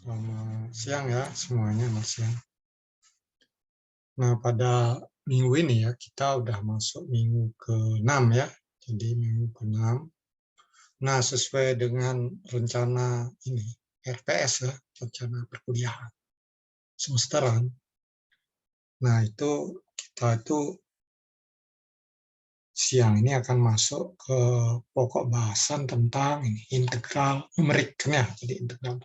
Selamat siang ya semuanya, Mas ya. Nah, pada minggu ini ya, kita udah masuk minggu ke-6 ya. Jadi minggu ke-6. Nah, sesuai dengan rencana ini, RPS ya, rencana perkuliahan semesteran. Nah, itu kita itu siang ini akan masuk ke pokok bahasan tentang ini, integral numerik kan ya. Jadi integral.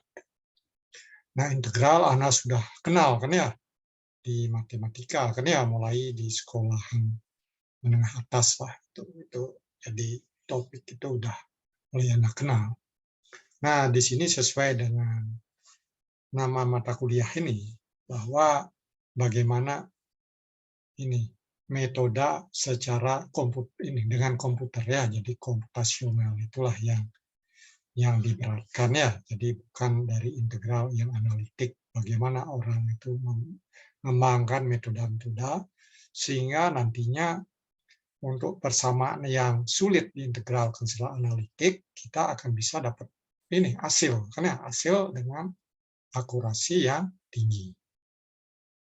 Nah, integral Anda sudah kenal kan ya di matematika kan ya, mulai di sekolahan menengah atas lah itu jadi topik itu udah mulai Anda kenal. Nah, di sini sesuai dengan nama mata kuliah ini bahwa bagaimana ini metode secara ini dengan komputer ya, jadi komputasional itulah yang diberatkan ya. Jadi bukan dari integral yang analitik, bagaimana orang itu mengembangkan metode-metode sehingga nantinya untuk persamaan yang sulit diintegralkan secara analitik, kita akan bisa dapat ini hasil, karena hasil dengan akurasi yang tinggi.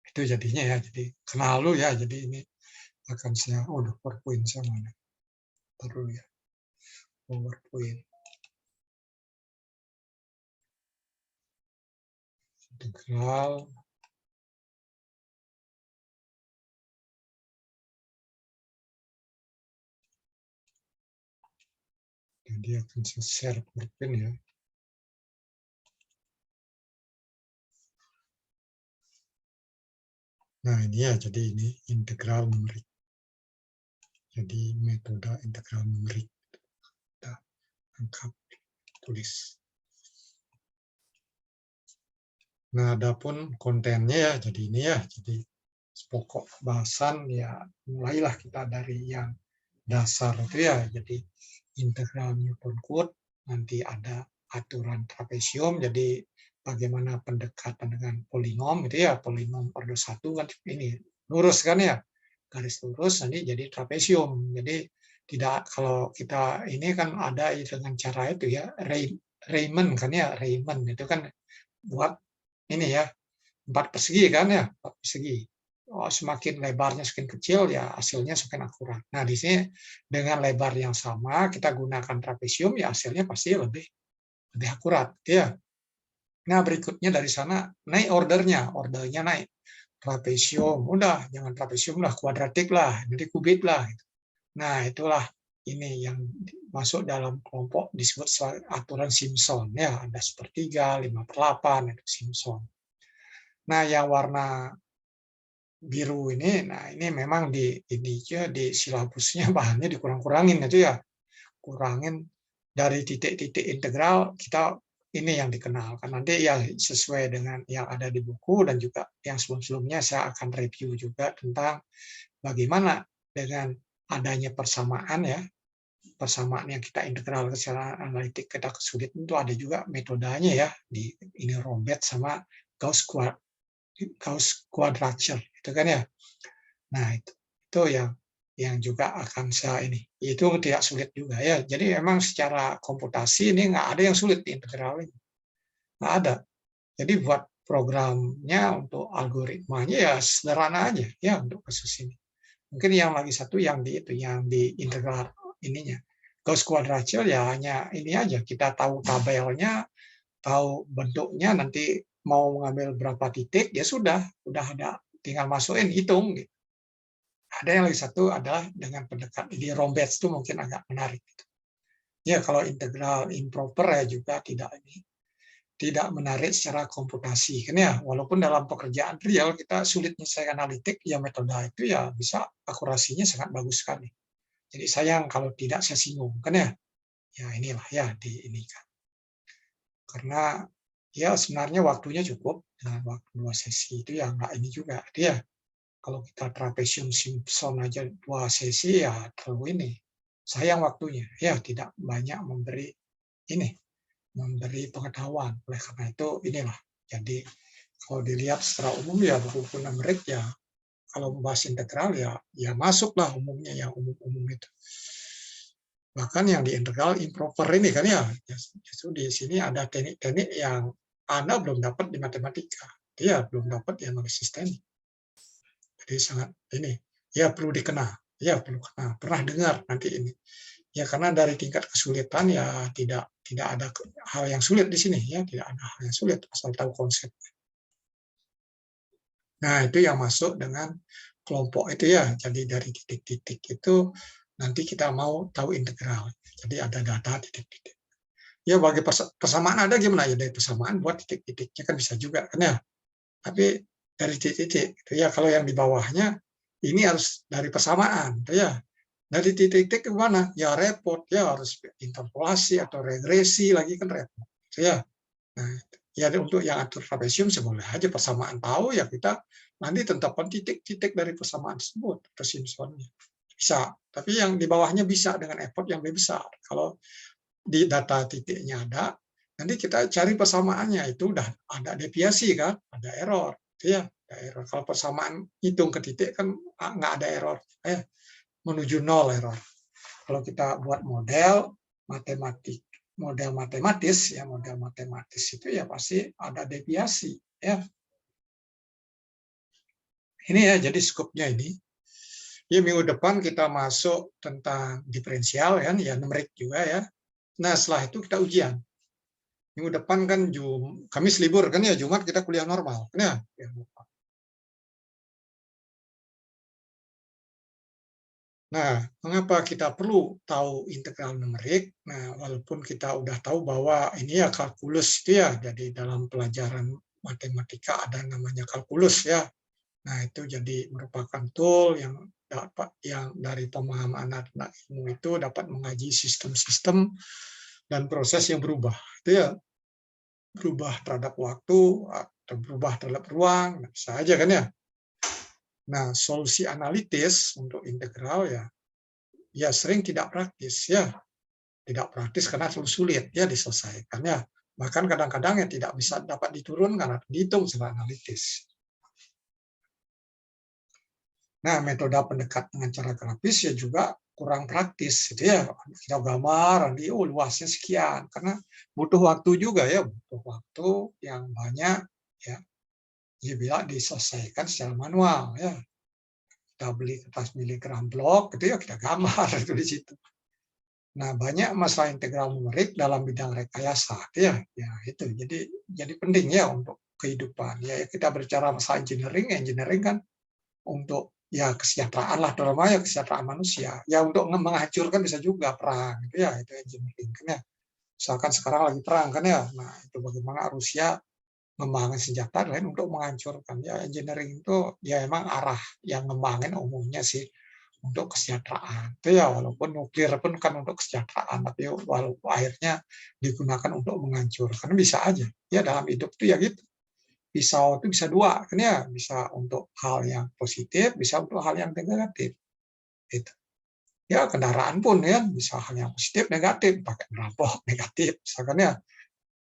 Itu jadinya ya, jadi kenal lu ya, jadi ini akan saya, PowerPoint saya mana? Perlu ya, PowerPoint. Integral. Jadi akan saya share PowerPoint ya. Nah ini ya, jadi ini integral numerik. Jadi metode integral numerik. Kita angkat, tulis. Nah, adapun kontennya ya, jadi ini ya, jadi pokok bahasan ya, mulailah kita dari yang dasar itu ya, jadi integral Newton Code, nanti ada aturan trapesium, jadi bagaimana pendekatan dengan polinom itu ya, polinom order 1 kan ini lurus kan ya, garis lurus nanti jadi trapesium. Jadi tidak, kalau kita ini kan ada dengan cara itu ya, Riemann kan ya, Riemann itu kan buat ini ya, 4 persegi kan ya, 4 persegi. Semakin lebarnya semakin kecil ya hasilnya semakin akurat. Nah, di sini dengan lebar yang sama kita gunakan trapesium ya hasilnya pasti lebih akurat ya. Nah, berikutnya dari sana naik ordernya naik. Trapesium, udah jangan trapesium lah, kuadratik lah, jadi kubit lah. Nah, itulah ini yang masuk dalam kelompok disebut aturan Simpson ya, ada sepertiga, 5/8 itu Simpson. Nah, yang warna biru ini, nah ini memang di silabusnya bahannya dikurang-kurangin itu ya, kurangin dari titik-titik integral kita ini yang dikenalkan. Nanti ya sesuai dengan yang ada di buku dan juga yang sebelum-sebelumnya saya akan review juga tentang bagaimana dengan adanya persamaan ya, persamaan yang kita integral secara analitik kita kesulitan itu ada juga metodenya ya, di ini Rombet sama Gauss quadrature itu kan ya. Nah, itu yang juga akan saya ini. Itu tidak sulit juga ya. Jadi memang secara komputasi ini nggak ada yang sulit di integral ini. Nggak ada. Jadi buat programnya untuk algoritmanya ya sederhana aja ya untuk kasus ini. Mungkin yang lagi satu yang di integral ininya. Gauss quadrature ya hanya ini aja, kita tahu tabelnya, tahu bentuknya, nanti mau mengambil berapa titik ya sudah ada, tinggal masukin hitung gitu. Ada yang lagi satu adalah dengan pendekatan di Rombets itu mungkin agak menarik. Ya kalau integral improper ya juga tidak menarik secara komputasi kan ya, walaupun dalam pekerjaan real kita sulit menyelesaikan analitik ya metode itu ya bisa akurasinya sangat bagus sekali. Jadi sayang kalau tidak saya singgung kan ya. Ya inilah ya di ini kan. Karena ya sebenarnya waktunya cukup dengan waktu 2 sesi itu ya enggak ini juga. Dia kalau kita trapesium Simpson aja 2 sesi ya terlalu ini. Sayang waktunya. Ya tidak banyak memberi pengetahuan. Oleh karena itu inilah. Jadi kalau dilihat secara umum ya buku numerik ya kalau membahas integral ya masuklah umumnya yang umum-umum itu. Bahkan yang di integral improper ini kan ya, justru di sini ada teknik-teknik yang Anda belum dapat di matematika, dia belum dapat di analisis teknik. Jadi sangat ini, ya perlu dikenal, ya perlu kenal, pernah dengar nanti ini. Ya karena dari tingkat kesulitan ya tidak ada hal yang sulit di sini ya, tidak ada hal yang sulit asal tahu konsep. Nah, itu yang masuk dengan kelompok itu ya. Jadi dari titik-titik itu nanti kita mau tahu integral. Jadi ada data titik-titik. Ya bagi persamaan ada gimana ya, dari persamaan buat titik-titiknya kan bisa juga kan ya. Tapi dari titik-titik gitu ya, kalau yang di bawahnya ini harus dari persamaan gitu ya. Dari titik-titik ke mana? Ya repot, ya harus interpolasi atau regresi lagi kan repot. Gitu ya. Nah, ya untuk yang atur trapesium boleh aja persamaan tahu ya kita nanti tentukan titik-titik dari persamaan tersebut atau Simpsonnya. Bisa, tapi yang di bawahnya bisa dengan effort yang lebih besar. Kalau di data titiknya ada, nanti kita cari persamaannya itu udah ada deviasi kan, ada error, ya, ada error. Kalau persamaan hitung ke titik kan nggak ada error, menuju nol error. Kalau kita buat model matematik, model matematis ya, model matematis itu ya pasti ada deviasi ya. Ini ya jadi skupnya ini. Ya minggu depan kita masuk tentang diferensial kan ya, numerik juga ya. Nah, setelah itu kita ujian. Minggu depan kan Kamis libur kan ya, Jumat kita kuliah normal kan ya. Nah, mengapa kita perlu tahu integral numerik? Nah, walaupun kita udah tahu bahwa ini ya kalkulus itu ya, jadi dalam pelajaran matematika ada namanya kalkulus ya. Nah, itu jadi merupakan tool yang dapat yang dari pemahaman anak ilmu itu dapat mengaji sistem-sistem dan proses yang berubah. Itu ya, berubah terhadap waktu atau berubah terhadap ruang, bisa aja kan ya. Nah, solusi analitis untuk integral ya sering tidak praktis ya, tidak praktis karena terlalu sulit ya diselesaikan ya. Bahkan kadang-kadang ya tidak bisa dapat diturunkan atau dihitung secara analitis. Nah, metode pendekat dengan cara grafis ya juga kurang praktis gitu ya. Kita gambar, nanti luasnya sekian karena butuh waktu juga ya, butuh waktu yang banyak ya. Ya bila diselesaikan secara manual ya. Kita beli kertas miligram blok gitu ya, kita gambar itu di situ. Nah, banyak masalah integral numerik dalam bidang rekayasa ya. Ya itu jadi penting ya untuk kehidupan. Ya kita berbicara masalah engineering kan untuk ya kesejahteraan lah, terutama ya kesejahteraan manusia. Ya untuk menghancurkan bisa juga perang gitu ya, itu engineering kan ya. Misalkan sekarang lagi perang kan ya. Nah, itu bagaimana Rusia ngembangin senjata lain untuk menghancurkan. Ya engineering itu ya emang arah yang ngembangin umumnya sih untuk kesejahteraan. Itu ya walaupun nuklir pun kan untuk kesejahteraan, tapi walaupun akhirnya digunakan untuk menghancurkan bisa aja. Ya dalam hidup itu ya gitu. Pisau itu bisa dua, kan ya, bisa untuk hal yang positif, bisa untuk hal yang negatif. Gitu. Ya kendaraan pun ya bisa hal yang positif, negatif, pakai merampok negatif, misalkan ya,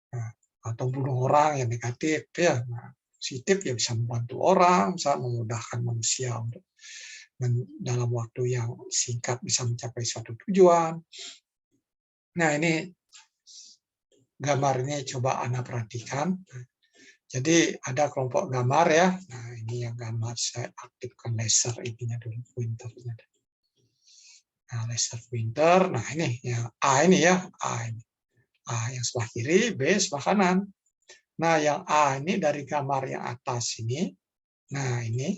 nah, atau bunuh orang yang negatif ya. Nah, positif ya bisa membantu orang, bisa memudahkan manusia untuk dalam waktu yang singkat bisa mencapai suatu tujuan. Nah ini gambar ini coba Anda perhatikan. Jadi ada kelompok gambar ya. Nah ini yang gambar saya aktifkan laser ininya dulu, pointernya. Nah laser pointer. Nah ini yang A ini ya, A ini. A yang sebelah kiri, B sebelah kanan. Nah yang A ini dari gambar yang atas ini. Nah ini.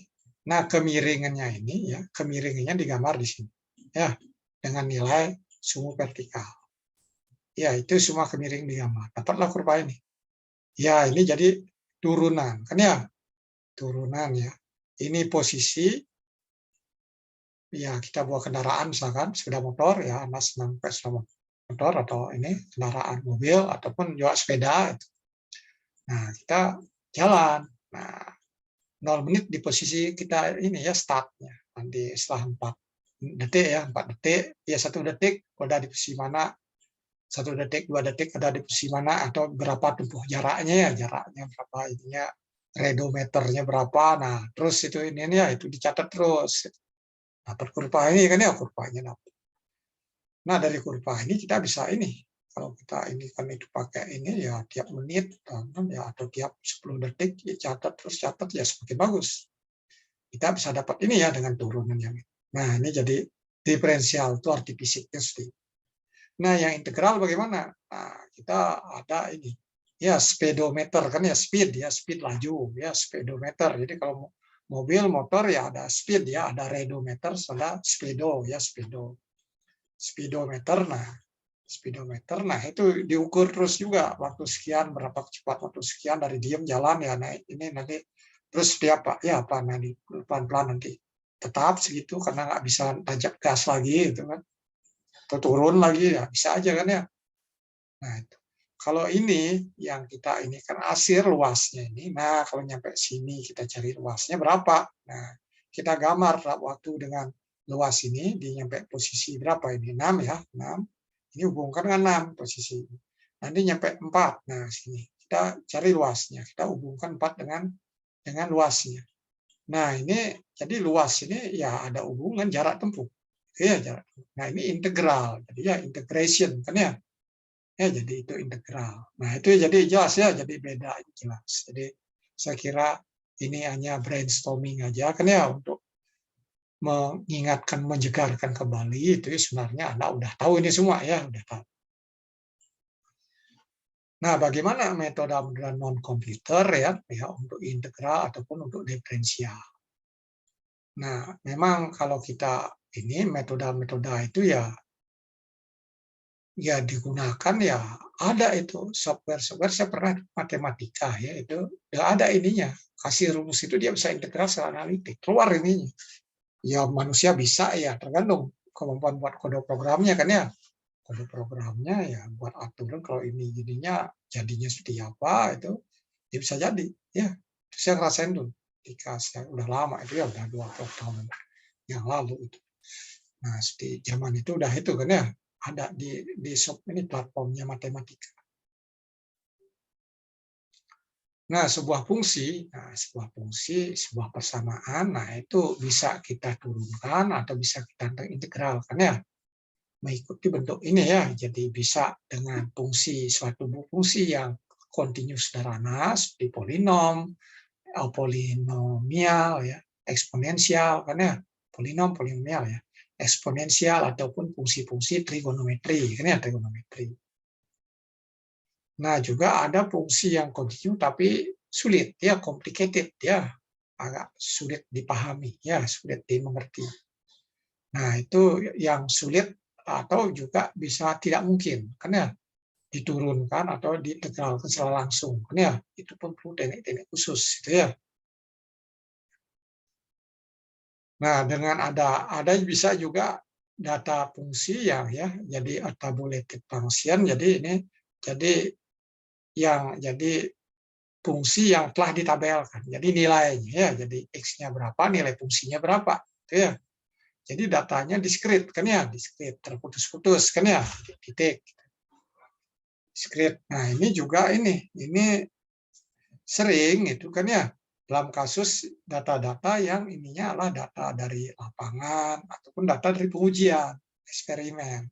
Nah kemiringannya ini ya, kemiringannya digambar di sini. Ya, dengan nilai sumbu vertikal. Ya itu semua kemiring digambar. Dapatlah kurva ini. Ya ini jadi turunan kan ya, turunan ya. Ini posisi ya kita bawa kendaraan misalkan sepeda motor ya, Anda senang pakai sepeda motor atau ini kendaraan mobil ataupun juga sepeda. Nah kita jalan. Nah 0 menit di posisi kita ini ya startnya. Nanti setelah 4 detik ya, 4 detik ya 1 detik udah di posisi mana, 1 detik 2 detik ada di posisi mana atau berapa tempuh jaraknya ya, jaraknya berapa ininya, redometernya berapa. Nah terus itu ini ya itu dicatat terus. Dapat kurva ini kan ya, kurvanya dapat. Nah dari kurva ini kita bisa ini kalau kita ini kan itu pakai ini ya tiap menit kan ya atau tiap 10 detik ya catat ya semakin bagus. Kita bisa dapat ini ya dengan turunan yang ini. Nah, ini jadi diferensial itu arti fisiknya sedikit. Nah, yang integral bagaimana? Nah, kita ada ini. Ya, speedometer kan ya speed laju ya speedometer. Jadi kalau mobil motor ya ada speed ya, ada redometer, ada speedo ya speedo. Speedometer nah itu diukur terus juga waktu sekian berapa cepat waktu sekian dari diem jalan ya naik ini nanti terus dia apa ya apa nanti pelan-pelan nanti tetap segitu karena nggak bisa tajam gas lagi gitu kan atau turun lagi ya bisa aja kan ya. Nah itu kalau ini yang kita ini kan asir luasnya ini, nah kalau nyampe sini kita cari luasnya berapa, nah kita gambar waktu dengan luas ini di nyampe posisi berapa ini 6 ya 6. Ini hubungkan dengan 6 posisi. Nanti nyampe 4. Nah, sini. Kita cari luasnya. Kita hubungkan 4 dengan luasnya. Nah, ini jadi luas ini ya ada hubungan jarak tempuh. Ya, jarak tempuh. Nah, ini integral. Jadi ya integration kan ya. Ya, jadi itu integral. Nah, itu jadi jelas ya, jadi beda jelas. Jadi saya kira ini hanya brainstorming aja kan ya untuk mengingatkan, menjegarkan kembali itu sebenarnya Anda udah tahu ini semua ya, udah tahu. Nah, bagaimana metode non komputer ya untuk integral ataupun untuk diferensial. Nah, memang kalau kita ini metode-metode itu ya digunakan ya ada itu software saya pernah matematika ya itu ya ada ininya kasih rumus itu dia bisa integral secara analitik keluar ininya ya manusia bisa ya tergantung kemampuan buat kode programnya kan ya kode programnya ya buat aturan kalau ini jadinya seperti apa itu ya bisa jadi ya itu saya ngerasain dulu ketika saya udah lama itu ya udah 20 tahun yang lalu itu. Nah di zaman itu udah itu kan ya ada di shop ini platformnya matematika. Nah sebuah fungsi sebuah persamaan nah itu bisa kita turunkan atau bisa kita integralkan ya mengikuti bentuk ini ya. Jadi bisa dengan suatu fungsi yang kontinu sederhana seperti polinom, polinomial ya, eksponensial kan ya, polinomial ya, eksponensial ataupun fungsi-fungsi trigonometri kan ya trigonometri. Nah, juga ada fungsi yang kontinu tapi sulit ya, complicated ya, agak sulit dipahami ya, sulit dimengerti. Nah, itu yang sulit atau juga bisa tidak mungkin, kan ya, diturunkan atau diintegralkan secara langsung, kan ya, itu pun perlu teknik-teknik khusus, gitu ya. Nah, dengan ada bisa juga data fungsi yang ya, jadi tabulated function, jadi fungsi yang telah ditabelkan, jadi nilainya ya, jadi x-nya berapa, nilai fungsinya berapa, gitu ya. Jadi datanya diskrit kan ya, diskrit terputus-putus kan ya, titik. Diskrit. Nah, ini juga ini sering itu kan ya dalam kasus data-data yang ininya adalah data dari lapangan ataupun data dari pengujian, eksperimen.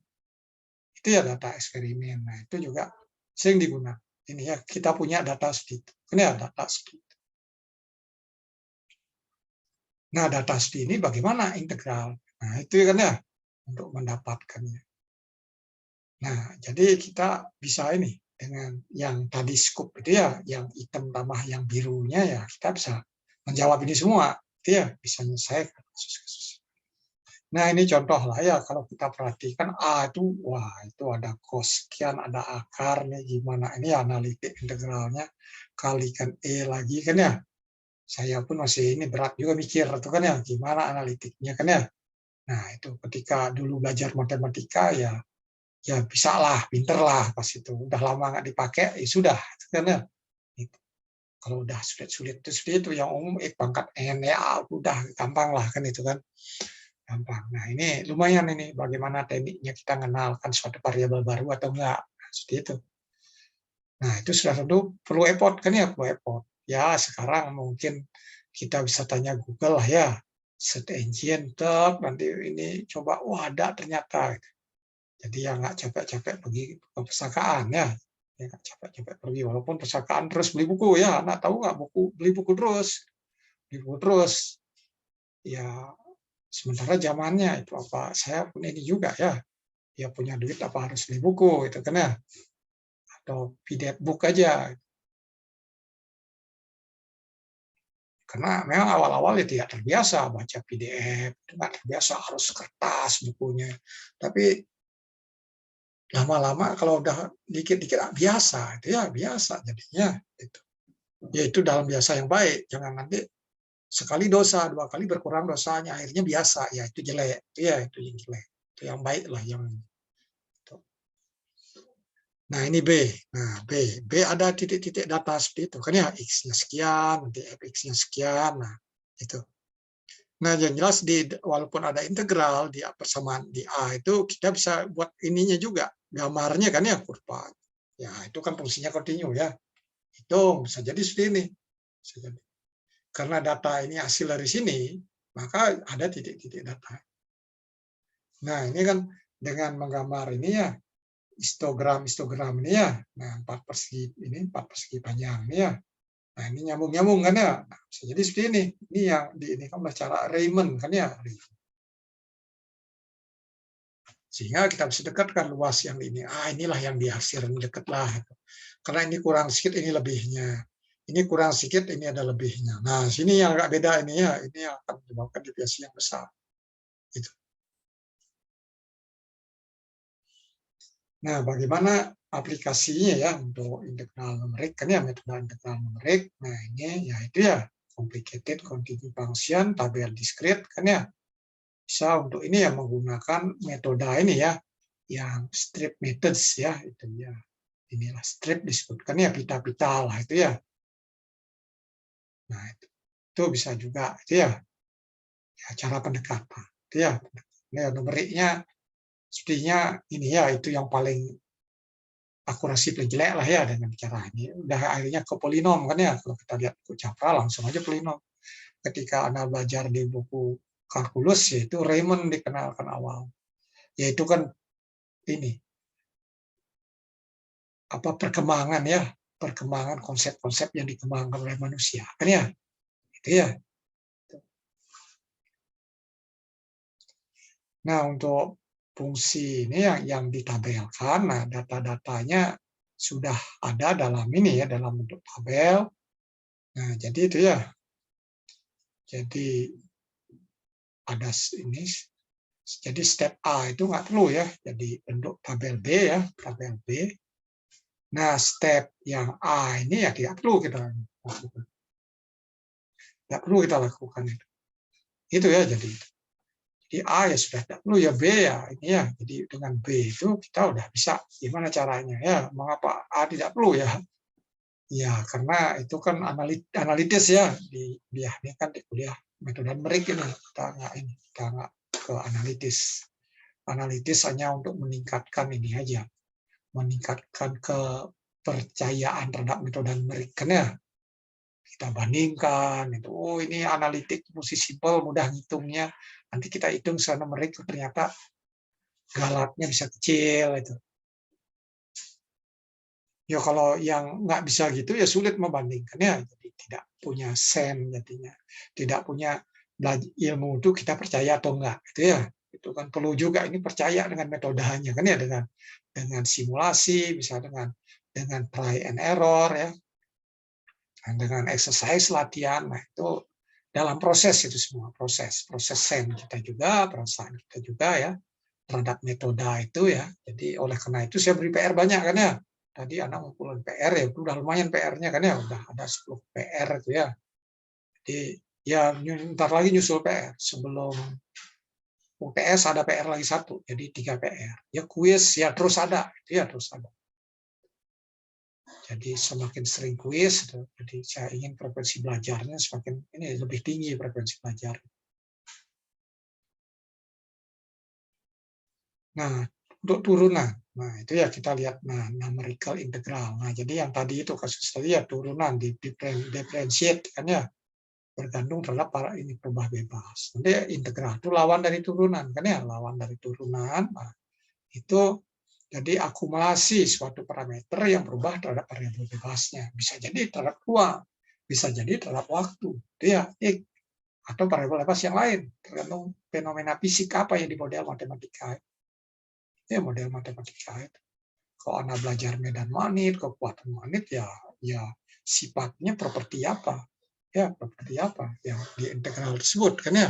Itu ya data eksperimen. Nah, itu juga sering digunakan. Ini ya kita punya data seperti itu. Ini ya data seperti itu. Nah, data seperti ini bagaimana integral? Nah, itu kan ya untuk mendapatkannya. Nah, jadi kita bisa ini dengan yang tadi scoop itu ya, yang hitam tambah yang birunya ya, kita bisa menjawab ini semua. Itu ya bisa menyelesaikan kasus-kasus. Nah, ini contoh lah ya, kalau kita perhatikan A itu, wah itu ada cos sekian, ada akar nih gimana. Ini analitik integralnya, kalikan E lagi kan ya. Saya pun masih ini berat juga mikir itu kan ya, gimana analitiknya kan ya. Nah, itu ketika dulu belajar matematika ya bisa lah, pinter lah pas itu. Udah lama nggak dipakai, ya sudah. Karena itu. Kalau udah sulit-sulit itu seperti itu yang umum pangkat n ya udah gampang lah kan itu kan gampang. Nah ini lumayan ini bagaimana tekniknya kita mengenalkan suatu variabel baru atau enggak nah, seperti itu. Nah itu sudah tentu perlu effort kan ya perlu effort. Ya sekarang mungkin kita bisa tanya Google lah ya, search engine, nanti ini coba wah ada ternyata. Jadi ya nggak capek-capek pergi ke perpustakaan ya. Ya nggak capek-capek pergi, walaupun perpustakaan terus beli buku ya, anak tahu nggak beli buku terus, beli buku terus. Ya sementara zamannya itu apa, saya pun ini juga ya, dia punya duit apa harus beli buku itu kan ya, atau PDF book aja. Karena memang awal-awal ya tidak terbiasa baca PDF, nggak terbiasa harus kertas bukunya. Tapi lama-lama kalau udah dikit-dikit biasa, itu ya biasa jadinya. Itu. Ya itu dalam biasa yang baik. Jangan nanti sekali dosa, dua kali berkurang dosanya, akhirnya biasa. Ya itu jelek. Ya itu yang jelek. Itu yang baik lah. Itu. Nah ini B. Nah B ada titik-titik data seperti itu kan ya, X-nya sekian, nanti fx-nya sekian. Nah itu. Nah, yang jelas walaupun ada integral di persamaan di A itu kita bisa buat ininya juga, gambarnya kan ya kurva. Ya, itu kan fungsinya kontinu ya. Itu bisa jadi seperti ini. Bisa jadi. Karena data ini hasil dari sini, maka ada titik-titik data. Nah, ini kan dengan menggambar ini ya, histogram ini ya. Nah, 4 persegi panjang ini ya. Nah, ini nyambung-nyambung kan ya. Nah, bisa jadi seperti ini. Ini yang ini kan cara Riemann kan ya. Sehingga kita bisa dekatkan luas yang ini. Inilah yang dihasilkan dekat lah. Karena ini kurang sedikit, ini lebihnya. Ini kurang sedikit, ini ada lebihnya. Nah, sini yang agak beda ini ya. Ini yang akan menyebabkan deviasi yang besar. Itu. Nah, bagaimana aplikasinya ya untuk integral numerik? Kan ya metode integral numerik. Nah, ini ya itu ya complicated continuous function, tabel discrete kan ya. Bisa untuk ini ya menggunakan metode ini ya, yang strip methods ya, itu ya. Inilah strip disebutkan ya, pita-pita lah itu ya. Nah, itu bisa juga itu ya, cara pendekatan. Itu ya, numeriknya sepertinya ini ya, itu yang paling akurasi paling jelek lah ya dengan cara ini. Udah akhirnya ke polinom kan ya, kalau kita lihat buku Cakra langsung aja polinom. Ketika Anda belajar di buku kalkulus, yaitu Riemann dikenalkan awal. Yaitu kan ini apa perkembangan ya, perkembangan konsep-konsep yang dikembangkan oleh manusia kan ya, itu ya. Nah untuk fungsi ini yang ditabelkan, nah data-datanya sudah ada dalam ini ya, dalam bentuk tabel. Nah jadi itu ya, jadi ada ini, jadi step A itu nggak perlu ya, jadi bentuk tabel B ya, tabel B. Nah step yang A ini ya tidak perlu kita lakukan. Tidak perlu kita lakukan itu. Itu ya jadi. Jadi A ya sudah tidak perlu ya, B ya ini ya. Jadi dengan B itu kita udah bisa. Gimana caranya ya? Mengapa A tidak perlu ya? Ya karena itu kan analitis ya di kuliah ini kan di kuliah metode numerik ini kita nggak ke analitis. Analitis hanya untuk meningkatkan ini aja, meningkatkan kepercayaan terhadap metode numerik kan ya. Kita bandingkan itu, oh ini analitik mesti simpel, mudah ngitungnya. Nanti kita hitung secara numerik ternyata galatnya bisa kecil itu. Ya kalau yang nggak bisa gitu ya sulit membandingkan ya, jadi tidak punya sen jadinya, tidak punya ilmu itu kita percaya atau enggak gitu ya. Itu kan perlu juga ini percaya dengan metodenya kan ya, dengan simulasi, bisa dengan try and error ya, dengan exercise latihan. Nah itu dalam proses itu semua, proses sen kita juga, perasaan kita juga ya terhadap metode itu ya. Jadi oleh karena itu saya beri PR banyak kan ya. Tadi anak ngumpulin PR ya, udah lumayan PR-nya kan ya, udah ada 10 PR itu ya. Jadi ya ntar lagi nyusul PR. Sebelum UTS ada PR lagi 1, jadi 3 PR. Ya kuis ya terus ada, ya terus ada. Jadi semakin sering kuis, jadi saya ingin frekuensi belajarnya semakin ini lebih tinggi frekuensi belajar. Nah, untuk turunan, nah itu ya kita lihat numerical integral. Nah jadi yang tadi itu kasus tadi ya turunan di differentiate kan ya, bergantung terhadap para ini berubah bebas. Nanti integral itu lawan dari turunan kan ya, lawan dari turunan. Nah, itu jadi akumulasi suatu parameter yang berubah terhadap variabel bebasnya. Bisa jadi terhadap ruang, bisa jadi terhadap waktu, itu ya X, atau variabel bebas yang lain, tergantung fenomena fisik apa yang di model matematika. Ya model matematika itu. Kalau Anda belajar medan magnet, kekuatan magnet, ya sifatnya properti apa? Ya, properti apa yang di integral tersebut, kan ya?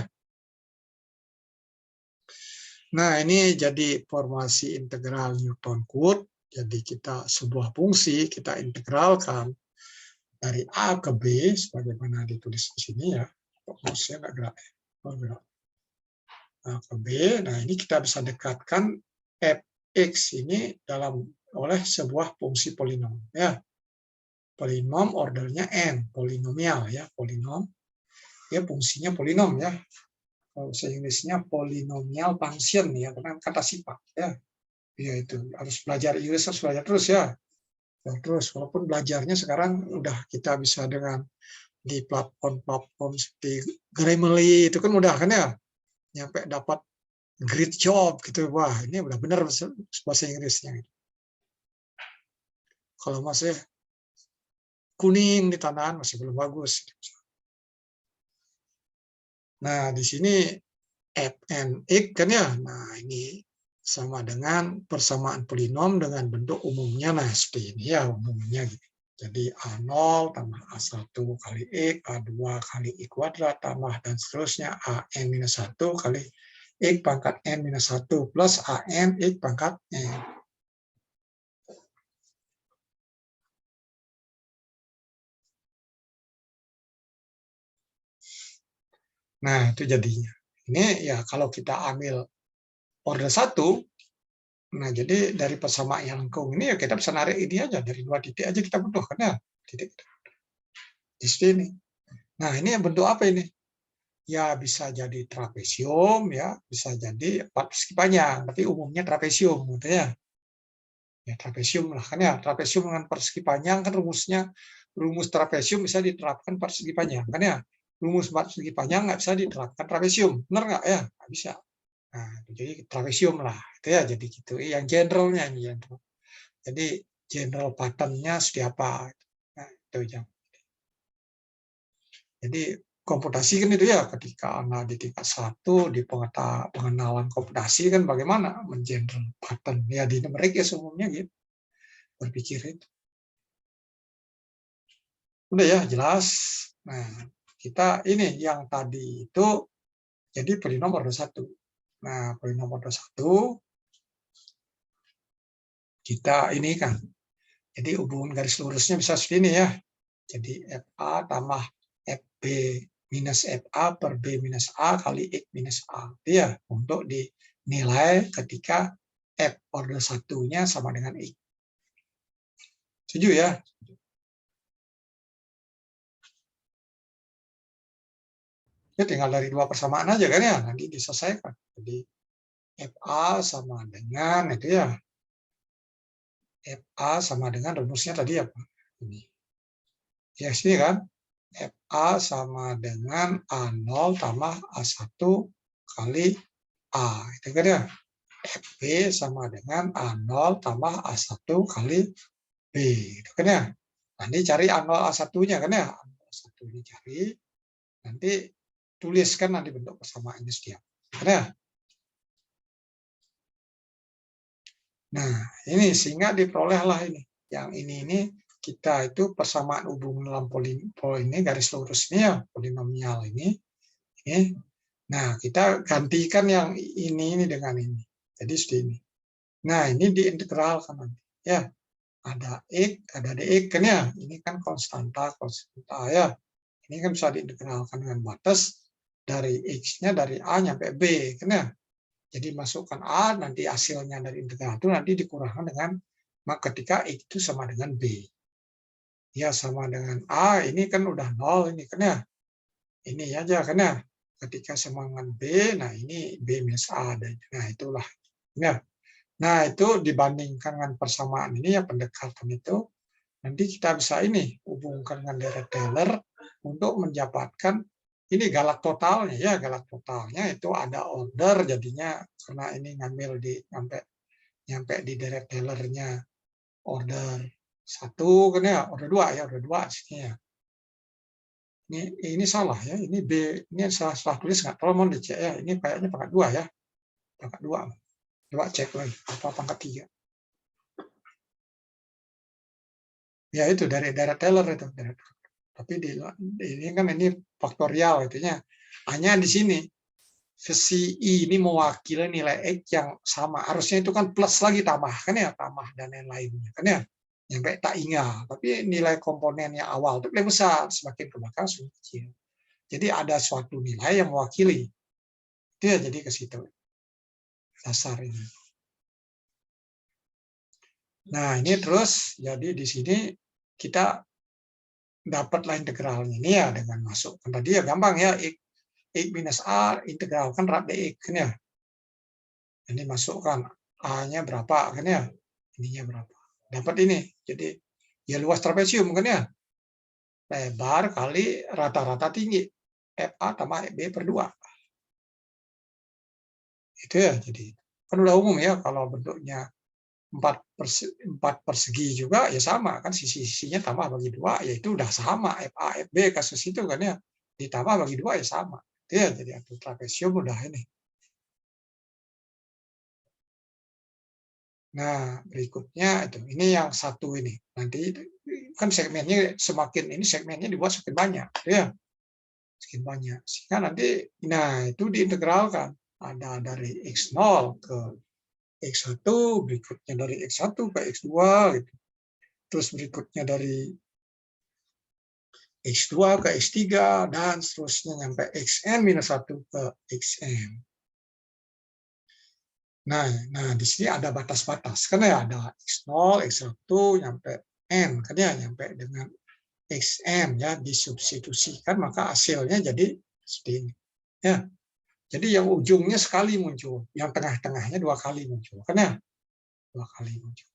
Nah, ini jadi formasi integral Newton-Cotes. Jadi kita sebuah fungsi kita integralkan dari A ke B sebagaimana ditulis di sini ya. Mouse-nya nggak gerak. Oh, gerak. A ke B. Nah, ini kita bisa dekatkan fx ini oleh sebuah fungsi polinom ya. Polinom ordernya n, polinomial ya, polinom. Ya fungsinya polinom ya. Kalau bahasa Inggrisnya polinomial function ya, dengan kata sifat ya. Ya itu harus belajar Inggris, harus belajar terus ya. Dan terus walaupun belajarnya sekarang udah kita bisa dengan di platform-platform seperti Grammarly itu kan udah kan ya, nyampe dapat great job gitu. Wah, ini udah benar bahasa Inggrisnya. Kalau masih kuning di tangan masih belum bagus. Nah, di sini f and x kan ya. Nah, ini sama dengan persamaan polinom dengan bentuk umumnya. Nah, seperti ini ya umumnya gitu. Jadi A0 tambah A1 kali X, A2 kali X kuadrat, tambah dan seterusnya AN-1 kali X pangkat N-1 plus AN X pangkat N. Nah, itu jadinya. Ini ya kalau kita ambil order 1, nah jadi dari persamaan yang lengkung ini ya kita bisa narik ini aja, dari 2 titik aja kita butuhkan ya. Titik di sini. Nah, ini yang bentuk apa ini? Ya bisa jadi trapesium ya, bisa jadi persegi panjang, tapi umumnya trapesium gitu ya. Ya trapesium lah kan ya, trapesium dengan persegi panjang kan rumus trapesium bisa diterapkan persegi panjang kan ya. Rumus persegi panjang nggak bisa diterapkan trapesium, benar nggak ya? Nggak bisa. Nah, jadi trapesium lah, itu ya jadi gitu. Yang generalnya ini general. Jadi general pattern-nya seperti apa? Nah, itu yang. Jadi komputasi kan itu ya ketika Anda di tingkat 1 di pengenalan komputasi kan bagaimana mengeneral pattern ya di numerik ya umumnya gitu berpikir itu. Udah ya jelas. Nah, kita ini yang tadi itu jadi polinom order 1. Nah, polinom order 1 kita ini kan. Jadi hubungan garis lurusnya bisa seperti ini ya. Jadi FA tambah FB minus FA per B minus A kali X minus A. Ya, untuk dinilai ketika F order 1-nya sama dengan X. Setuju ya? Ya tinggal dari 2 persamaan aja kan ya, nanti diselesaikan. Jadi FA sama dengan itu ya. FA sama dengan rumusnya tadi apa? Ini. Ya sini kan. FA sama dengan A0 tambah A1 kali A. Itu kan ya. FB sama dengan A0 tambah A1 kali B. Itu kan ya. Nanti cari A0 A1-nya kan ya. A1-nya cari. Nanti tuliskan nanti bentuk persamaannya setiap. Kan ya. Nah, ini sehingga diperolehlah ini. Yang ini kita itu persamaan hubungan dalam ini garis lurus ini ya, polinomial ini. Nah, kita gantikan yang ini dengan ini. Jadi seperti ini. Nah, ini diintegralkan nanti. Ya, ada X, ada dx kan ya. Ini kan konstanta ya. Ini kan bisa diintegralkan dengan batas dari X-nya dari A nyampe B kan ya. Jadi masukkan A, nanti hasilnya dari integral itu nanti dikurangkan dengan ketika X itu sama dengan B. Ya, sama dengan A, ini kan udah 0 ini kan ya. Ini aja kan ya. Ketika sama dengan B, nah ini B minus A. Nah, itulah. Ya. Nah, itu dibandingkan dengan persamaan ini, ya pendekatan itu, nanti kita bisa ini, hubungkan dengan deret Taylor untuk mendapatkan ini galak totalnya. Ya, galak totalnya itu ada order, jadinya karena ini ngambil di sampai nyampe di direct teller-nya order 1 kan ya, order 2 ya, order 2 di sini ya. Ini salah ya, ini B, ini salah tulis nggak? Tolong mohon dicek ya, ini kayaknya pangkat 2 ya, pangkat 2. Coba cek lagi, apa pangkat 3. Ya itu dari direct teller itu. Tapi ini kan ini faktorial artinya hanya di sini si I ini mewakili nilai X yang sama. Harusnya itu kan plus lagi tambah kan ya, tambah dan lain-lainnya kan ya. Nyampe tak ingat, tapi nilai komponennya awal itu lebih besar, semakin ke belakang semakin kecil. Jadi ada suatu nilai yang mewakili. Itu ya jadi ke situ. Dasar ini. Nah, ini terus jadi di sini kita dapatlah integralnya ini ya dengan masuk. Kan tadi ya gampang ya, X minus A integralkan rad dx kan ya. Ini masukkan A-nya berapa kan ya, ininya berapa. Dapat ini. Jadi ya luas trapesium kan ya. Lebar kali rata-rata tinggi. FA tambah FB per 2. Itu ya, jadi kan udah umum ya kalau bentuknya 4 persegi juga ya sama kan, sisi-sisinya tambah bagi 2 ya itu udah sama FA FB kasus itu kan ya, ditambah bagi 2 ya sama. Itu ya, jadi atur trapesium udah ini. Nah, berikutnya itu ini yang satu ini. Nanti kan segmennya semakin ini segmennya dibuat semakin banyak, ya. Semakin banyak. Sehingga nanti nah itu diintegralkan. Ada dari X0 ke X1, berikutnya dari X1 ke X2 gitu. Terus berikutnya dari X2 ke X3 dan seterusnya sampai Xn-1 ke Xn. Nah, di sini ada batas-batas. Karena ya ada X0, X1, nyampe N, kan ya, nyampe dengan Xn ya, disubstitusikan, maka hasilnya jadi seperti ini. Ya. Jadi yang ujungnya sekali muncul, yang tengah-tengahnya 2 kali muncul. Kan ya? 2 kali muncul.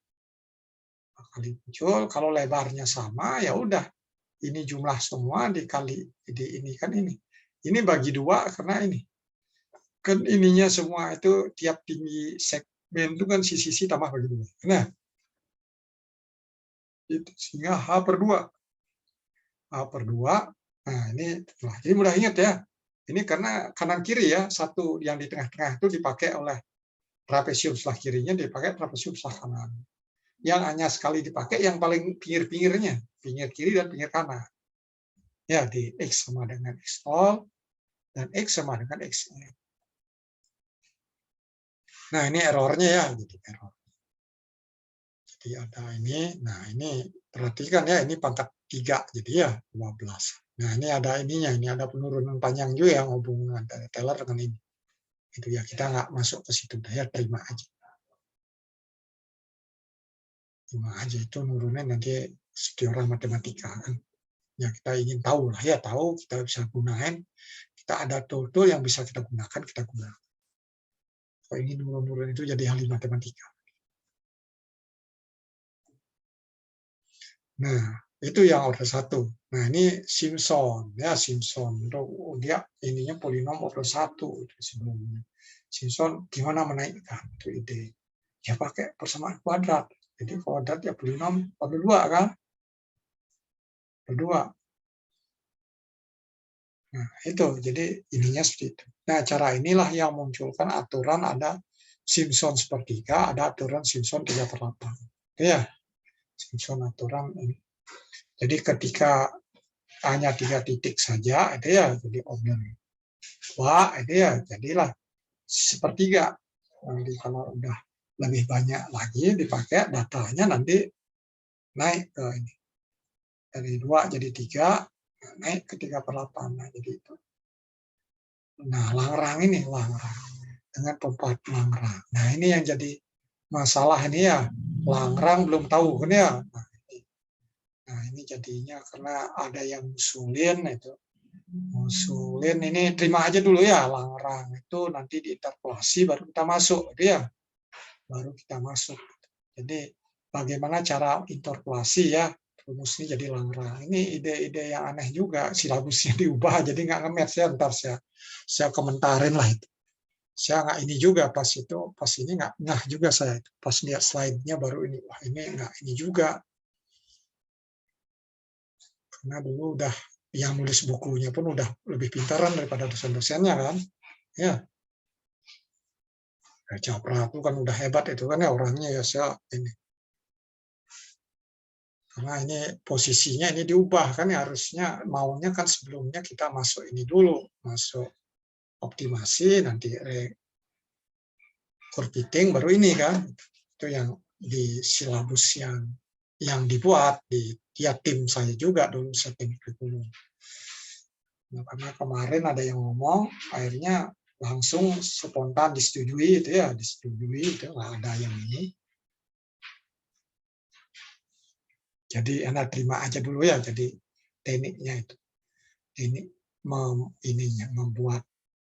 2 kali muncul, kalau lebarnya sama, ya udah. Ini jumlah semua dikali, jadi ini kan ini. Ini bagi 2 karena ini. Kan ininya semua itu tiap tinggi segmen itu kan sisi-sisi tambah bagi 2. Nah, itu sehingga H per 2. H per 2. Nah, ini jadi mudah ingat ya. Ini karena kanan kiri ya, satu yang di tengah-tengah itu dipakai oleh trapesium sebelah kirinya, dipakai trapesium sebelah kanan. Yang hanya sekali dipakai yang paling pinggir-pinggirnya, pinggir kiri dan pinggir kanan. Ya, di X sama dengan X0 dan X sama dengan Xn. Nah, ini errornya ya, jadi error. Jadi ada ini, nah ini perhatikan ya, ini pangkat 3, jadi ya 12. Nah, ini ada ininya, ini ada penurunan panjang juga yang hubungan dari teller dengan ini. Itu ya, kita nggak masuk ke situ, ya terima aja. Terima aja, itu nurunin nanti seperti orang matematika kan. Ya kita ingin tahu lah, ya tahu, kita bisa gunakan, kita ada tool-tool yang bisa kita gunakan, kita gunakan. Kalau ini nurun-nurun itu jadi ahli matematika. Nah, itu yang order 1. Nah, ini Simpson, ya Simpson. Dia ininya polinom order 1 sebelumnya. Simpson gimana menaikkan itu ide. Ya pakai persamaan kuadrat. Jadi kuadrat ya polinom order 2 kan? Order 2. Nah, itu. Jadi ininya seperti itu. Nah, cara inilah yang munculkan aturan ada Simpson sepertiga, ada aturan Simpson 3/8. Ya, Simpson aturan ini. Jadi ketika hanya 3 titik saja, itu ya jadi order 2, itu ya jadilah sepertiga. Nanti kalau udah lebih banyak lagi dipakai datanya nanti naik ke ini. Dari 2 jadi 3, naik ke 3/8. Nah, jadi itu. Nah, Lagrange ini, Lagrange. Dengan pembuat Lagrange. Nah, ini yang jadi masalah ini ya. Lagrange belum tahu kan ya. Nah, ini jadinya karena ada yang ngusulin itu. Ngusulin ini terima aja dulu ya, Lagrange itu nanti diinterpolasi baru kita masuk gitu ya. Baru kita masuk. Jadi bagaimana cara interpolasi ya, rumusnya jadi Lagrange. Ini ide-ide yang aneh juga, silabusnya diubah jadi nggak nge-match ya, ntar saya komentarin lah itu. Saya nggak ini juga pas itu, pas ini nggak ngah juga saya. Pas lihat slide-nya baru ini, wah ini nggak ini juga. Karena dulu udah yang nulis bukunya pun udah lebih pintaran daripada dosen-dosennya kan. Ya, Capra itu kan udah hebat itu kan ya orangnya ya saya ini. Karena ini posisinya ini diubah kan ya harusnya maunya kan sebelumnya kita masuk ini dulu, masuk optimasi nanti reporting baru ini kan. Itu yang di silabus yang dibuat di ya tim saya juga dulu setting kurikulum. Nah, karena kemarin ada yang ngomong, akhirnya langsung spontan disetujui itu ya, disetujui itu nggak ada yang ini. Jadi Anda terima aja dulu ya, jadi tekniknya itu. Teknik ininya membuat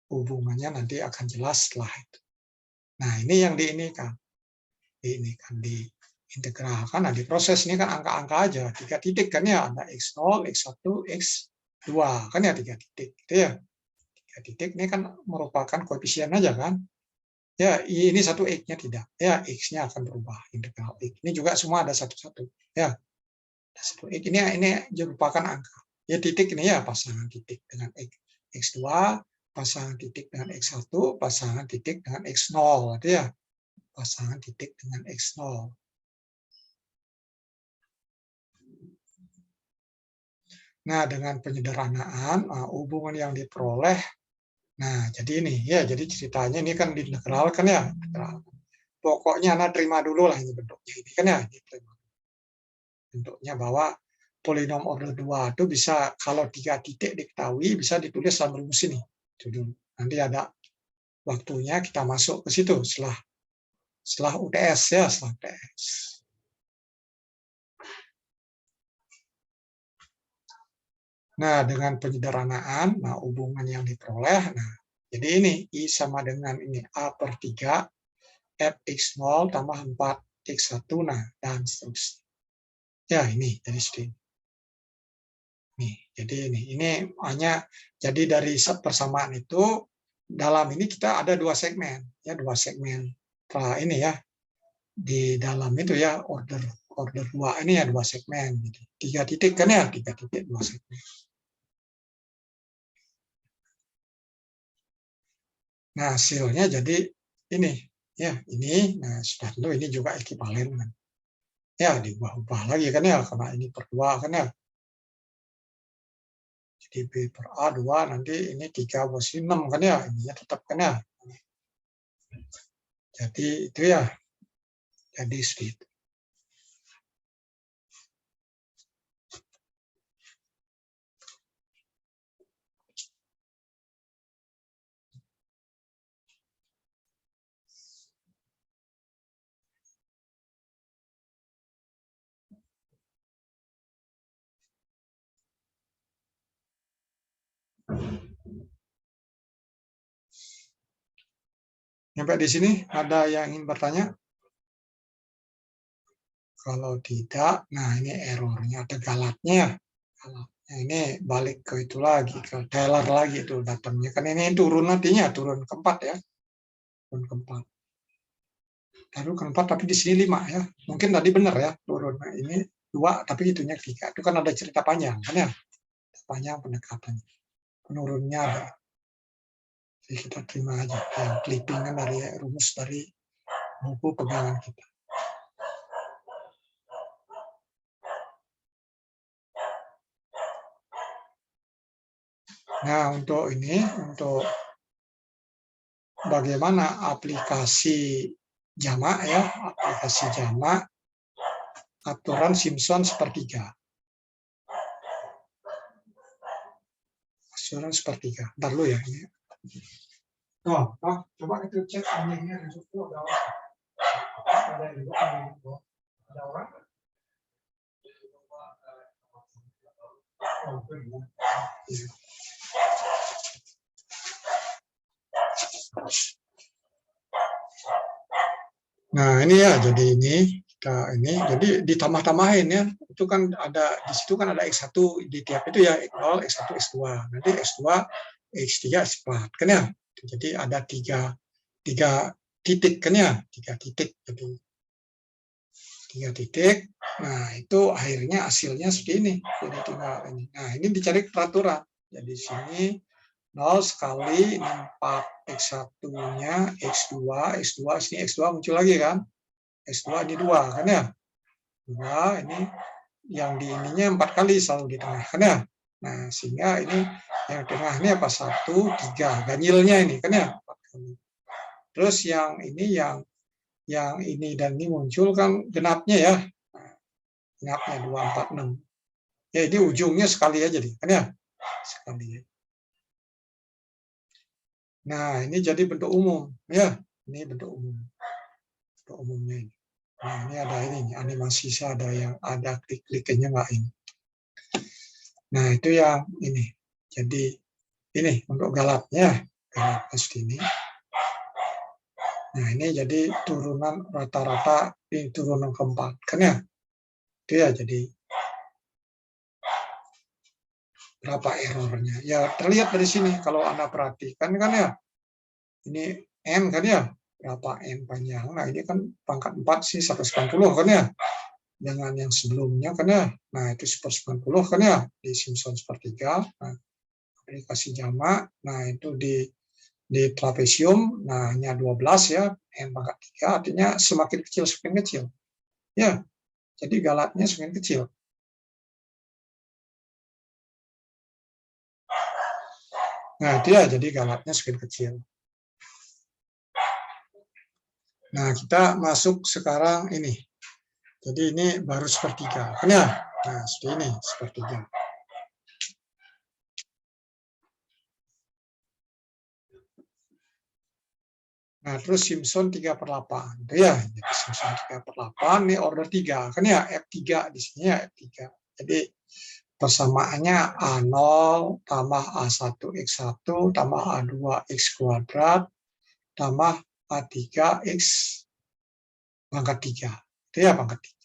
hubungannya nanti akan jelas setelah itu. Nah, ini yang diinikan diintegralkan. Nah, di proses ini kan angka-angka aja, 3 titik kan ya, ada X0, X1, X2 kan ya 3 titik gitu ya. 3 titik ini kan merupakan koefisien aja kan. Ya, ini satu X-nya tidak. Ya, X-nya akan berubah integral X. Ini juga semua ada satu-satu. Ya, satu X ini merupakan angka. Ya, titik ini ya pasangan titik dengan X2, pasangan titik dengan X1, pasangan titik dengan X0. Itu ya, pasangan titik dengan X0. Nah, dengan penyederhanaan hubungan yang diperoleh. Nah, jadi ini ya, jadi ceritanya ini kan diintegral kan ya. Pokoknya Anda terima dulu lah ini bentuknya ini kan ya. Bentuknya bahwa polinom order 2 itu bisa kalau 3 titik diketahui bisa ditulis dalam rumus ini. Nanti ada waktunya kita masuk ke situ setelah UTS ya, setelah UTS. Nah, dengan penyederhanaan, nah hubungan yang diperoleh, nah jadi ini I sama dengan ini A per 3 Fx0 tambah 4x1, nah dan seterusnya. Ya ini jadi seperti nih. Jadi ini hanya jadi dari persamaan itu dalam ini kita ada 2 segmen ya, 2 segmen. Ini ya di dalam itu ya order 2 ini ya 2 segmen gitu. 3 titik kan ya, 3 titik 2 segmen. Nah, hasilnya jadi ini ya, ini nah sudah tentu ini juga ekivalen kan. Ya, diubah-ubah lagi kan ya karena ini per 2 kan ya. Jadi B per A 2 nanti ini 3 posisi 6 kan ya, ininya tetap kan ya. Jadi itu ya. Jadi seperti itu. Sampai di sini ada yang ingin bertanya? Kalau tidak, nah ini errornya ada galatnya ya. Galatnya ini balik ke itu lagi, ke Taylor lagi itu datangnya. Kan ini turun nantinya, turun keempat ya. Turun keempat. Lalu keempat tapi di sini 5 ya. Mungkin tadi benar ya, turun. Nah, ini 2 tapi itunya 3. Itu kan ada cerita panjang kan ya. Panjang pendekatannya. Penurunnya ada. Jadi kita terima aja yang clippingan dari rumus dari buku pegangan kita. Nah, untuk ini, untuk bagaimana aplikasi jamak ya, aplikasi jamak aturan Simpson sepertiga. Aturan sepertiga. Ntar dulu ya ini. Oh, coba kita cek ini ada orang. Nah ini ya, jadi ini kita ini jadi ditambah-tambahin ya. Itu kan ada di situ kan ada X1 di tiap itu ya X0, X1, X2. Nanti X2, X3, X4 kan ya. Jadi ada 3 3 titik kan ya, 3 titik. Jadi 3 titik. Nah, itu akhirnya hasilnya seperti ini. Jadi tinggal ini. Nah, ini dicari peraturan. Jadi sini 0 sekali 4 X1-nya X2, sini X2 muncul lagi kan. X2 ini 2 kan ya. 2 ini yang di ininya 4 kali selalu di tengah kan ya. Nah, sehingga ini yang tengah ini apa? 1, 3. Ganjilnya ini kan ya. 4 kali. Terus yang ini yang ini dan ini muncul kan genapnya ya. Nah, genapnya 2, 4, 6. Ya, ini ujungnya sekali aja nih, kan ya? Sekali. Nah, ini jadi bentuk umum ya. Ini bentuk umum. Bentuk umumnya ini. Nah, ini ada ini animasi ada yang ada klik-kliknya nggak ini. Nah, itu yang ini. Jadi ini untuk galatnya, galat seperti ini. Nah, ini jadi turunan rata-rata ini turunan keempat, kan ya? Itu ya, jadi berapa errornya? Ya terlihat dari sini kalau Anda perhatikan kan ya. Ini N kan ya, berapa N panjang. Nah, ini kan pangkat 4 sih 190 kan ya. Dengan yang sebelumnya kan ya. Nah, itu 190 kan ya di Simpson sepertiga. Nah, aplikasi jamak. Nah, itu di trapesium, nah hanya 12 ya, N pangkat 3 artinya semakin kecil semakin kecil. Ya, jadi galatnya semakin kecil. Nah, dia jadi galatnya semakin kecil. Nah, kita masuk sekarang ini. Jadi ini baru sepertiga, kan ya? Nah, seperti ini, sepertiga. Nah, terus Simpson 3/8. Ya, jadi Simpson 3/8, ini order 3. Kan ya, F3 di sini ya, F3. Jadi persamaannya A0 tambah A1 X1 tambah A2 X kuadrat tambah A3 X pangkat 3. Itu ya pangkat 3.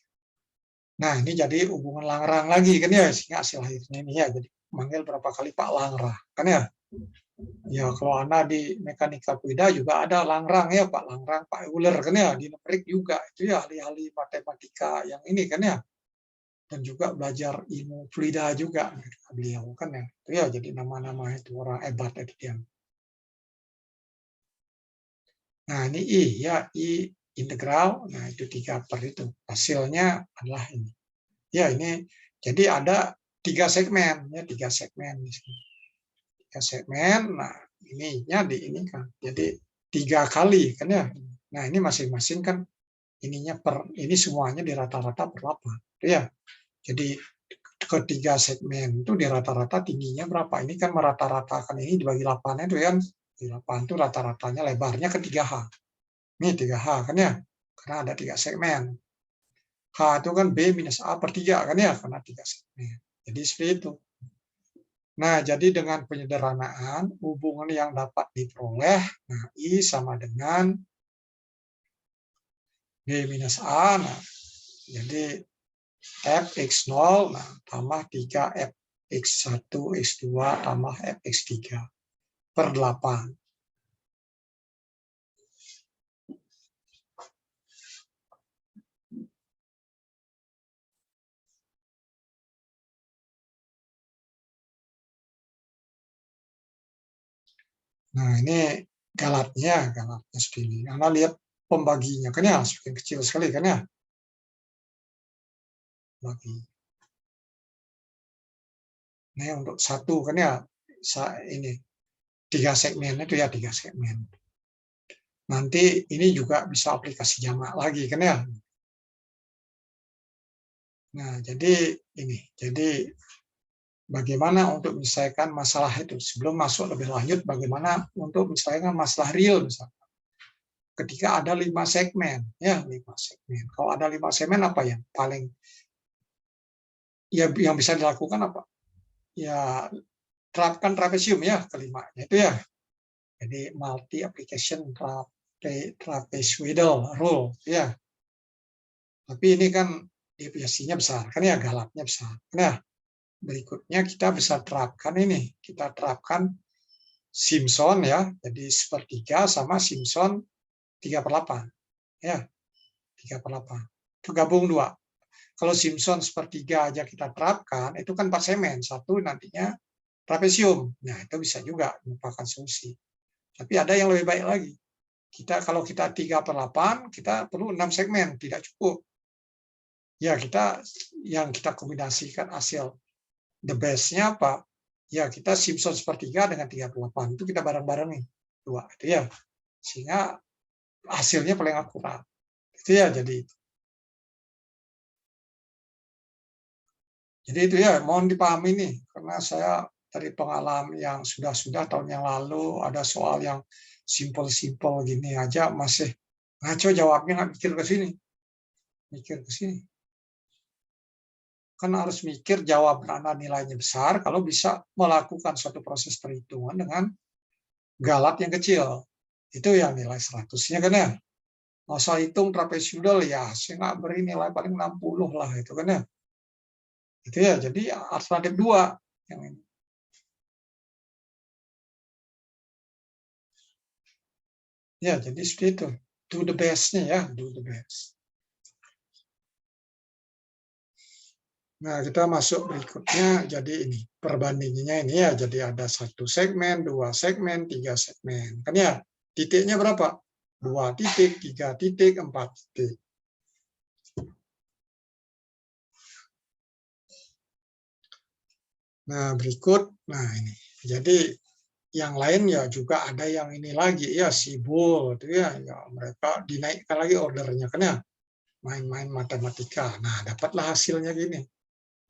Nah, ini jadi hubungan Langrang lagi kan ya, sehingga hasil akhirnya ini ya. Jadi manggil berapa kali Pak Langrang, kan ya? Ya, kalau Anda di mekanika fluida juga ada Langrang ya, Pak Langrang, Pak Euler kan ya, di Neprik juga. Itu ya ahli-ahli matematika yang ini kan ya. Dan juga belajar ilmu fluida juga beliau kan ya. Itu ya jadi nama-nama itu orang hebat itu dia. Nah, ini I ya, I integral. Nah, itu 3 per itu. Hasilnya adalah ini. Ya, ini jadi ada 3 segmen ya, 3 segmen di sini. 3 segmen. Nah, ininya di ini kan. Jadi 3 kali kan ya. Nah, ini masing-masing kan ininya per ini semuanya di rata-rata per 8. Itu ya. Jadi ketiga segmen itu di rata-rata tingginya berapa? Ini kan merata-ratakan ini dibagi 8 itu kan. Di 8 itu rata-ratanya lebarnya ke 3H. Ini 3H kan ya. Karena ada 3 segmen. H itu kan B minus A per 3 kan ya, karena 3 segmen. Jadi seperti itu. Nah, jadi dengan penyederhanaan, hubungan yang dapat diperoleh, nah I sama dengan B minus A, nah jadi Fx0, nah tambah 3 Fx1, X2 tambah Fx3 per 8. Nah, ini galatnya segini. Anda lihat pembaginya kan ya, semakin kecil sekali kan ya. Bagi. Nah, untuk satu kan ya, ini 3 segmen itu ya, 3 segmen. Nanti ini juga bisa aplikasi jamak lagi kan ya. Nah, jadi ini, jadi bagaimana untuk menyelesaikan masalah itu. Sebelum masuk lebih lanjut, bagaimana untuk menyelesaikan masalah real misalnya. Ketika ada 5 segmen, ya 5 segmen. Kalau ada 5 segmen apa yang paling ya yang bisa dilakukan apa? Ya terapkan trapesium ya kelimanya itu ya. Jadi multi application trapezoidal rule ya. Tapi ini kan deviasinya besar kan ya, galatnya besar. Nah, berikutnya kita bisa terapkan ini. Kita terapkan Simpson ya, jadi sepertiga sama Simpson 3/8. Ya, 3/8. Itu gabung 2. Kalau Simpson sepertiga aja kita terapkan, itu kan 4 segmen. Satu nantinya trapesium. Nah, itu bisa juga merupakan solusi. Tapi ada yang lebih baik lagi. Kalau kita 3/8, kita perlu 6 segmen, tidak cukup. Ya, yang kita kombinasikan hasil the best-nya apa? Ya, kita Simpson sepertiga dengan 3/8. Itu kita bareng-barengin. 2, itu ya. Sehingga hasilnya paling akurat. Itu ya, jadi itu ya, mohon dipahami nih, karena saya dari pengalaman yang sudah tahun yang lalu, ada soal yang simpel-simpel gini aja masih ngaco jawabnya, nggak mikir ke sini. Mikir ke sini. Kan harus mikir jawab karena nilainya besar kalau bisa melakukan suatu proses perhitungan dengan galat yang kecil. Itu yang nilai 100-nya kan ya. Masa hitung trapezoidal ya, saya nggak beri nilai paling 60 lah itu kan ya. Itu ya, jadi alternatif 2 yang ini. Ya, jadi seperti itu. Do the best-nya ya, do the best. Nah, kita masuk berikutnya, jadi ini, perbandingannya ini ya, jadi ada 1 segmen, 2 segmen, 3 segmen. Kan ya, titiknya berapa? 2 titik, 3 titik, 4 titik. Nah, berikut, nah ini. Jadi yang lain ya juga ada yang ini lagi ya, Sibul itu ya, mereka dinaikkan lagi ordernya kan ya, main-main matematika. Nah, dapatlah hasilnya gini.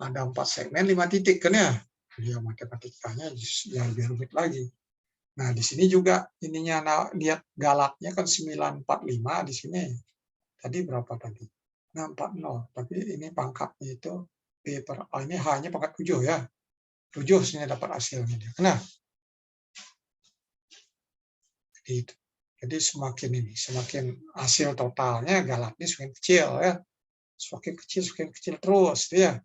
Ada 4 segmen, 5 titik kan ya. Ya matematikanya yang lebih rumit lagi. Nah, di sini juga ininya, nah, lihat galatnya kan 945 di sini. Tadi berapa tadi? 640. Tapi ini pangkatnya itu ini hanya pangkat 7 ya. 7 sini dapat hasilnya dia. Nah, itu. Jadi semakin hasil totalnya galatnya semakin kecil ya. Semakin kecil terus ya.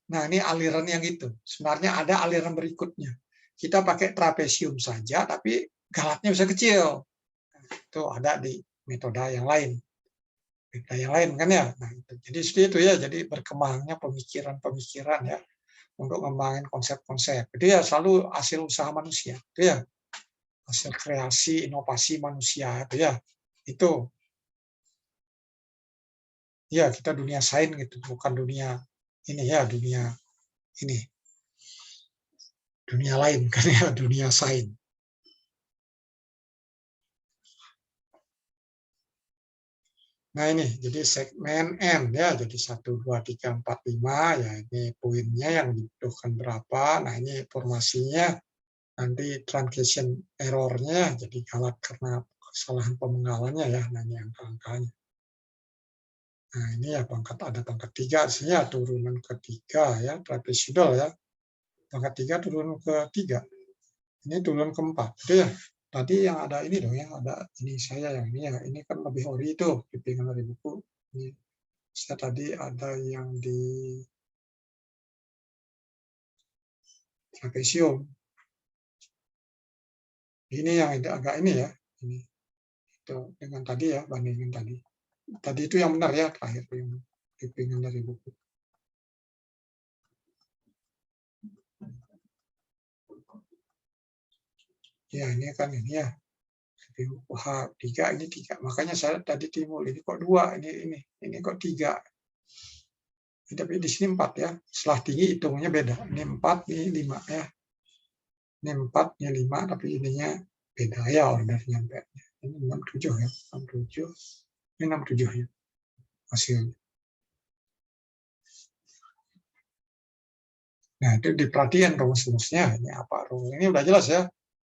Nah, ini aliran yang itu. Sebenarnya ada aliran berikutnya. Kita pakai trapesium saja, tapi galatnya bisa kecil. Itu ada di metode yang lain. Metode yang lain kan ya. Nah, itu. Jadi seperti itu ya. Jadi berkembangnya pemikiran-pemikiran ya untuk mengembangin konsep-konsep. Itu ya selalu hasil usaha manusia. Itu ya hasil kreasi, inovasi manusia. Itu ya. Itu ya kita dunia sains gitu, bukan dunia ini ya, ini dunia lain kan ya, dunia sains. Nah ini, jadi segmen N ya, jadi 1, 2, 3, 4, 5, ya ini poinnya yang dibutuhkan berapa, nah ini informasinya, nanti translation error-nya, jadi galat karena kesalahan pemengalannya ya, nah ini angka-angkanya. Nah ini ya ada pangkat 3, sini ya turunan ke 3 ya, trapezoidal ya, pangkat 3 turun ke 3, ini turun ke 4, itu ya. Tadi yang ada ini dong ya, ada ini saya yang ini ya, ini kan lebih ori itu, bimbingan dari buku. Ini saya tadi ada yang di trapesium. Ini yang agak ini ya, ini itu dengan tadi ya, bandingin tadi. Tadi itu yang benar ya, terakhir yang bimbingan dari buku. Ya ini kan ini ya, H3 ini 3. Makanya saya tadi timbul ini kok 2, ini kok 3. Tapi di sini 4 ya. Setelah tinggi hitungnya beda. Ini 4, ini 5 ya. Ini 4, ini 5, tapi ininya beda ya ordernya. Ini 67 ya. 67. Ini 67 ya hasilnya. Nah, itu diperhatikan rumus-rumusnya. Ini apa rumus? Ini udah jelas ya.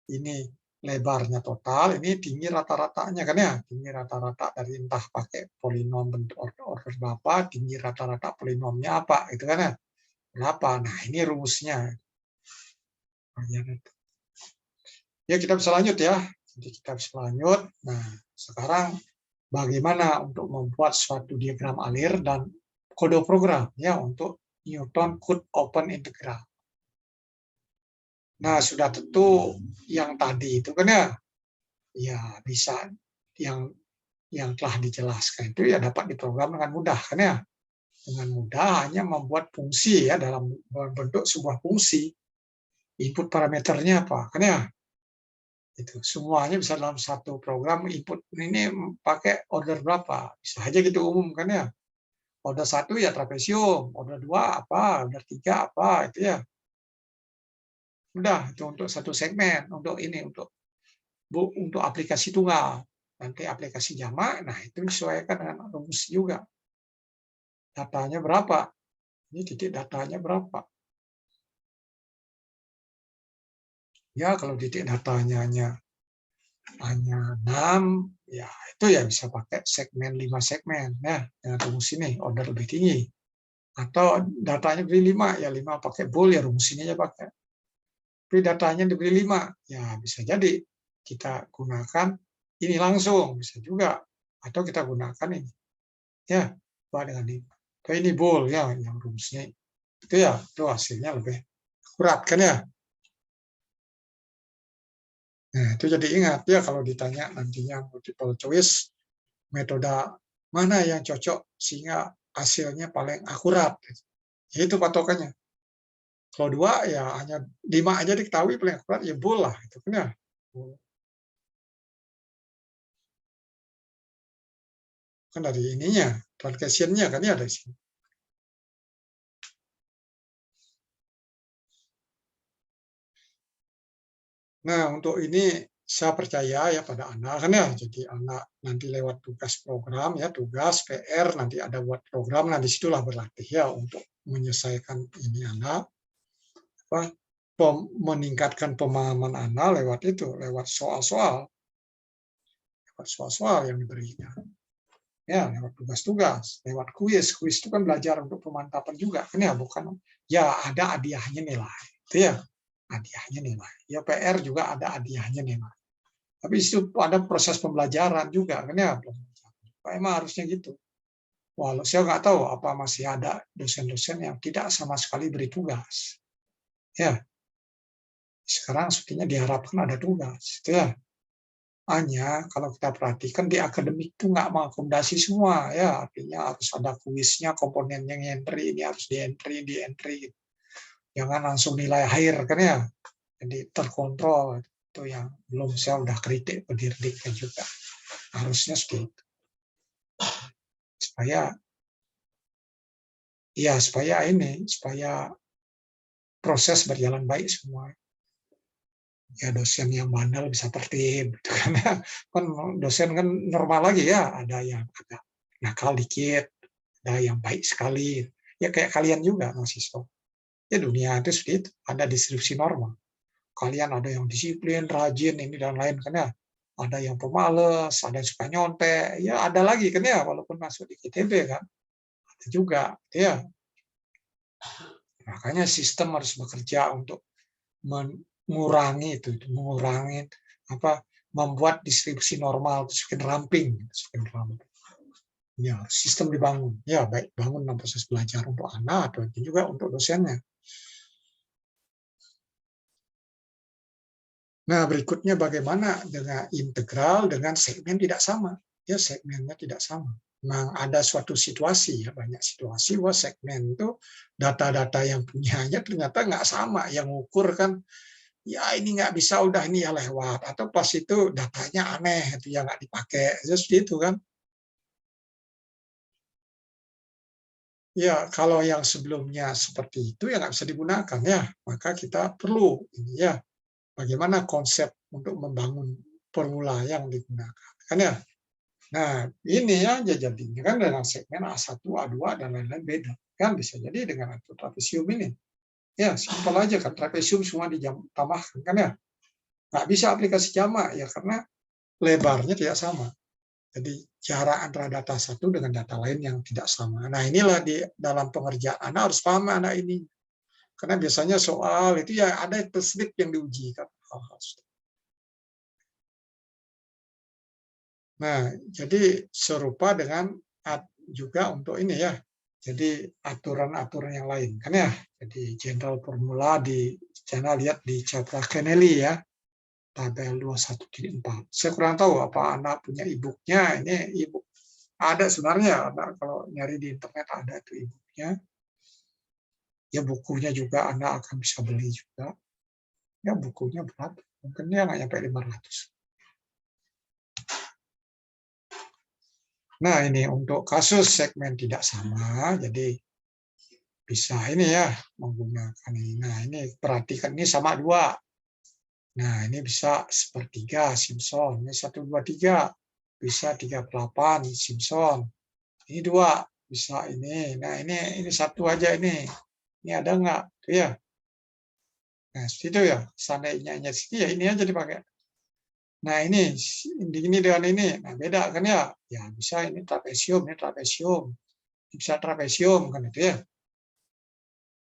Ini lebarnya total, ini tinggi rata-ratanya kan ya. Tinggi rata-rata dari entah pakai polinom bentuk order berapa, tinggi rata-rata polinomnya apa, itu kan ya. Berapa? Nah, ini rumusnya. Ya, kita bisa lanjut ya. Jadi kita bisa lanjut. Nah, sekarang bagaimana untuk membuat suatu diagram alir dan kode program ya untuk Newton Cotes Open Integral. Nah, sudah tentu yang tadi itu kan ya, ya bisa yang telah dijelaskan itu ya dapat diprogram dengan mudah kan ya. Dengan mudah hanya membuat fungsi ya dalam bentuk sebuah fungsi. Input parameternya apa kan ya. Itu semuanya bisa dalam satu program input ini pakai order berapa. Bisa aja gitu umum kan ya. Order 1 ya trapesium, order 2 apa, order 3 apa itu ya. Udah itu untuk satu segmen, untuk ini untuk aplikasi tunggal. Nanti aplikasi jamak, nah itu disesuaikan dengan rumus juga. Datanya berapa? Ini titik datanya berapa? Ya kalau titik datanya hanya 6, ya itu ya bisa pakai segmen 5 segmen ya dengan rumus ini order lebih tinggi. Atau datanya beri 5, ya 5 pakai bool ya rumus ini aja pakai. Tapi datanya diberi 5, ya bisa jadi kita gunakan ini langsung, bisa juga. Atau kita gunakan ini. Ya, dengan ini. Kayak ini bool ya, yang rumusnya itu ya, itu hasilnya lebih akurat kan ya. Nah, itu jadi ingat ya kalau ditanya nantinya multiple choice, metode mana yang cocok sehingga hasilnya paling akurat. Ya itu patokannya. Kalau 2 ya hanya 5 aja diketahui paling akurat ya bool lah itu kan ya. Kan dari ininya, translation-nya kan ya dari sini. Nah, untuk ini saya percaya ya pada anak kan ya. Jadi anak nanti lewat tugas program ya, tugas PR nanti ada buat program, nah disitulah berlatih ya untuk menyelesaikan ini anak apa meningkatkan pemahaman anak lewat itu, lewat soal-soal yang diberikan. Ya, lewat tugas-tugas, lewat kuis. Kuis itu kan belajar untuk pemantapan juga kan ya, bukan ya ada hadiahnya nilai. Itu ya, hadiahnya nilai. Ya PR juga ada hadiahnya nilai. Tapi itu ada proses pembelajaran juga kan ya. Emang harusnya gitu. Walau saya nggak tahu apa masih ada dosen-dosen yang tidak sama sekali beri tugas. Ya, sekarang sepertinya diharapkan ada tugas. Itu ya. Hanya kalau kita perhatikan di akademik itu nggak mengakomodasi semua ya, artinya harus ada kuisnya, komponen yang entry ini harus di entry. Jangan langsung nilai akhir kan ya. Jadi terkontrol itu yang belum saya udah kritik ke Dirdiknya juga. Harusnya seperti itu. Supaya ya supaya proses berjalan baik semua. Ya dosen yang bandel bisa tertib gitu kan. Kan dosen kan normal lagi ya, ada yang agak nakal dikit, ada yang baik sekali. Ya kayak kalian juga mahasiswa. Ya dunia itu seperti itu, ada distribusi normal. Kalian ada yang disiplin, rajin, ini dan lain kan ya. Ada yang pemalas, ada yang suka nyontek, ya ada lagi kan ya, walaupun masuk di ITB kan. Ada juga, ya. Makanya sistem harus bekerja untuk mengurangi itu, mengurangi apa membuat distribusi normal itu semakin ramping, semakin ramping. Ya, sistem dibangun. Ya, baik bangun dalam proses belajar untuk anak atau juga untuk dosennya. Nah, berikutnya bagaimana dengan integral dengan segmen tidak sama? Ya, segmennya tidak sama. Nah, ada suatu situasi ya, banyak situasi bahwa segmen itu data-data yang punyanya ternyata nggak sama. Yang ukur kan ya ini nggak bisa, udah ini ya lewat, atau pas itu datanya aneh itu ya nggak dipakai, seperti itu kan. Ya kalau yang sebelumnya seperti itu ya nggak bisa digunakan ya, maka kita perlu ini ya bagaimana konsep untuk membangun formula yang digunakan kan ya. Nah ini ya jadinya kan dengan segmen A1, A2 dan lain-lain beda kan, bisa jadi dengan trapesium ini ya simpel aja kan, trapesium semua ditambahkan kan ya, nggak bisa aplikasi jamak ya karena lebarnya tidak sama. Jadi jarak antara data satu dengan data lain yang tidak sama. Nah inilah di dalam pengerjaan Anda harus paham Anda ini. Karena biasanya soal itu ya ada slip yang diuji kan. Nah jadi serupa dengan juga untuk ini ya. Jadi aturan-aturan yang lain kan ya. Jadi general formula di Channel lihat di Chapter Kennelly ya, tabel 21.4. Saya kurang tahu apa Anda punya e-book-nya. Ini e-book ada sebenarnya, Anda kalau nyari di internet ada tuh e-book-nya. Ya bukunya juga Anda akan bisa beli juga. Ya bukunya berapa? Mungkin ya nggak nyampe 500. Nah ini untuk kasus segmen tidak sama, jadi bisa ini ya menggunakan ini. Nah ini perhatikan ini sama 2. Nah ini bisa sepertiga Simpson. Ini 1, 2, 3. Bisa 3/8 Simpson. Ini 2 bisa ini. Nah ini 1 aja ini. Ini ada nggak? Tuh ya. Nah seperti itu ya. Seandainya sini ya ini aja dipakai. Nah ini dengan ini. Nah beda kan ya. Ya bisa ini trapesium, ini trapesium. Bisa trapesium kan itu ya.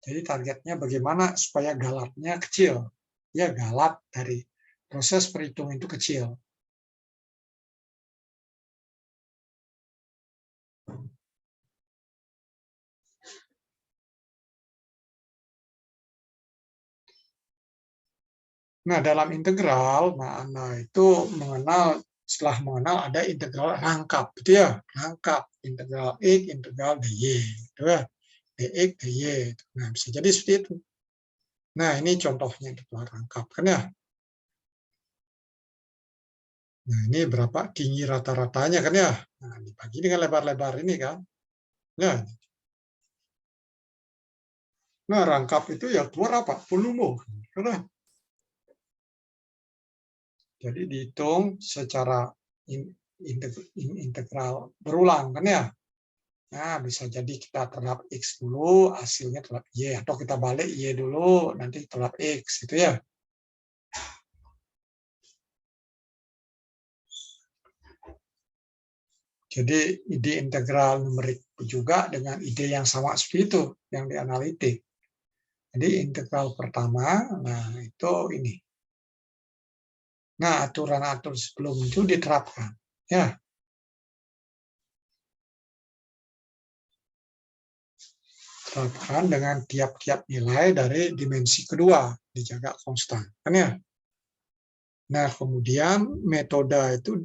Jadi targetnya bagaimana supaya galatnya kecil. Ya galat dari proses perhitungan itu kecil. Nah, dalam integral, nah Anda itu setelah mengenal ada integral rangkap, gitu ya, rangkap integral x, integral dy, gitu ya, dx, dy. Nah, bisa jadi seperti itu. Nah, ini contohnya integral rangkap, kan ya. Nah, ini berapa tinggi rata-ratanya, kan ya. Nah, dibagi dengan lebar-lebar ini, kan. Nah, rangkap itu ya keluar apa? Volume, kan ya. Jadi dihitung secara integral berulang, kan ya. Nah, bisa jadi kita terap X dulu, hasilnya terap Y. Atau kita balik Y dulu, nanti terap X. Gitu ya. Jadi ide integral numerik juga dengan ide yang sama seperti itu, yang dianalitik. Jadi integral pertama, nah itu ini. Nah, aturan-aturan sebelum itu diterapkan. Ya, terapkan dengan tiap-tiap nilai dari dimensi kedua, dijaga konstan. Kan ya? Nah, kemudian metode itu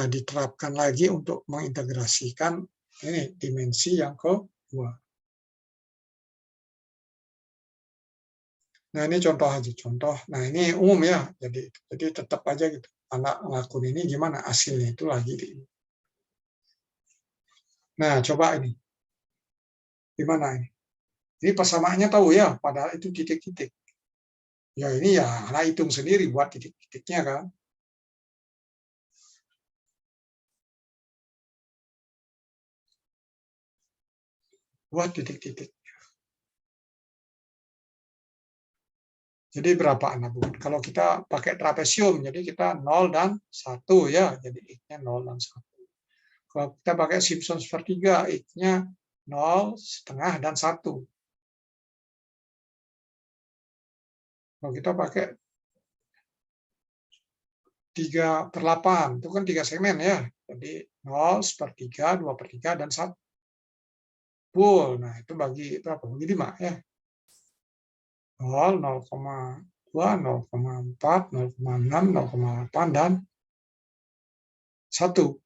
diterapkan lagi untuk mengintegrasikan ini dimensi yang kedua. Nah, ini contoh aja, contoh. Nah, ini umum ya. Jadi tetap aja gitu. Anak ngelakuin ini gimana hasilnya itu lagi. Nah, coba ini. Gimana ini? Ini persamaannya tahu ya, padahal itu titik-titik. Ya ini ya, anak hitung sendiri buat titik-titiknya kan. Buat titik-titik. Jadi berapa anak buat? Kalau kita pakai trapesium, jadi kita 0 dan 1 ya. Jadi X-nya 0 dan 1. Kalau kita pakai Simpson sepertiga, X-nya 0, setengah, dan 1. Kalau kita pakai 3/8, itu kan 3 segmen ya. Jadi 0, sepertiga, 2/3, dan 1. Full. Nah, itu bagi berapa? Bagi 5 ya. 0, 0,2, 0,4, 0,6, 0,8, dan 1.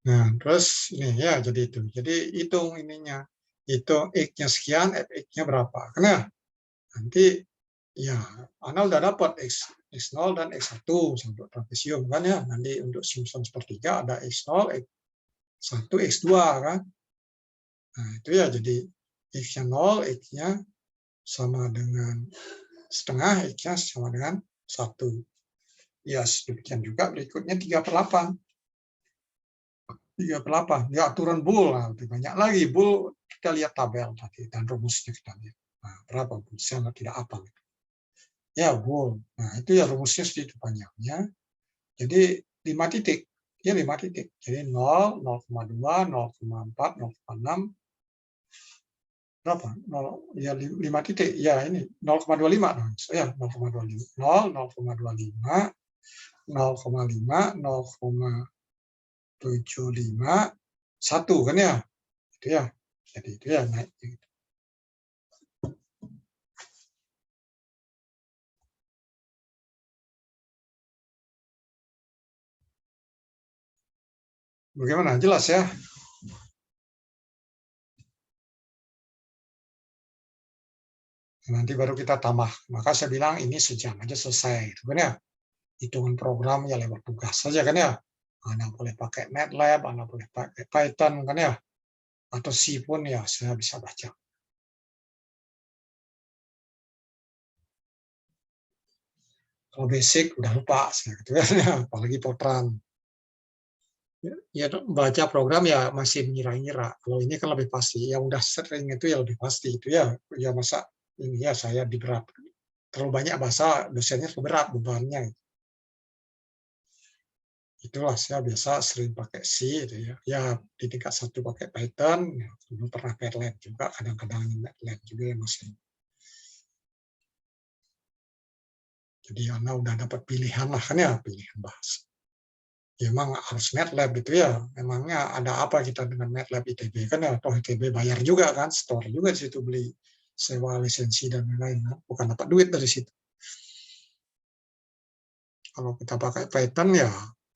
Nah, terus ini ya jadi itu. Jadi hitung ininya. Hitung X-nya sekian, Fx-nya berapa. Karena nanti ya Anda udah dapat X0 dan X1 untuk trapesium kan ya. Nanti untuk Simpson sepertiga ada X0, X1, X2 kan. Nah, itu ya jadi X-nya 0, X-nya sama dengan setengah X-nya sama dengan 1. Ya, demikian juga berikutnya 3/8. 3/8. Ya, turun bull. Nah, lebih banyak lagi. Bull, kita lihat tabel tadi dan rumusnya kita lihat. Nah, berapa bull? Saya tidak hafal. Ya, bull. Nah, itu ya rumusnya segitu panjangnya. Jadi 5 titik. Ya, 5 titik. Jadi 0, 0,2, 0,4, 0,6. Berapa? 0, ya 5 titik. Ya, ini 0,25. Ya, 0,25. 0, 0,25, 0,5, 0,75, 1 kan ya? Itu ya. Jadi itu ya naik. Bagaimana? Jelas ya? Nanti baru kita tambah. Maka saya bilang ini sejam aja selesai. Itu kan ya? Hitungan program ya lewat tugas saja kan ya? Anda boleh pakai MATLAB, Anda boleh pakai Python kan ya? Atau C pun ya saya bisa baca. Kalau basic udah lupa saya gitu ya, apalagi Fortran. Ya baca program ya masih mengira-ngira. Kalau ini kan lebih pasti. Yang udah sering itu ya lebih pasti itu ya. Ya masa ini ya saya diberat. Terlalu banyak bahasa dosennya berat bebannya. Itulah saya biasa sering pakai C itu ya. Ya di tingkat 1 pakai Python, ya, dulu pernah MATLAB juga, kadang-kadang MATLAB juga yang masih. Jadi Anda udah dapat pilihan lah kan ya, pilihan bahasa. Ya, memang harus MATLAB gitu ya. Memangnya ada apa kita dengan MATLAB ITB kan ya? Toh ITB bayar juga kan, store juga di situ beli sewa lisensi dan lain-lain. Bukan dapat duit dari situ. Kalau kita pakai Python ya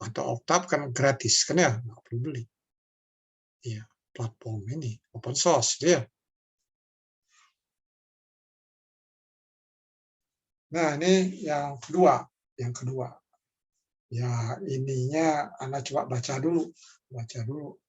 atau Octave kan gratis kan ya, nggak perlu beli. Iya, platform ini open source dia. Nah, ini yang kedua. Yang kedua. Ya, ininya Anda coba baca dulu. Baca dulu.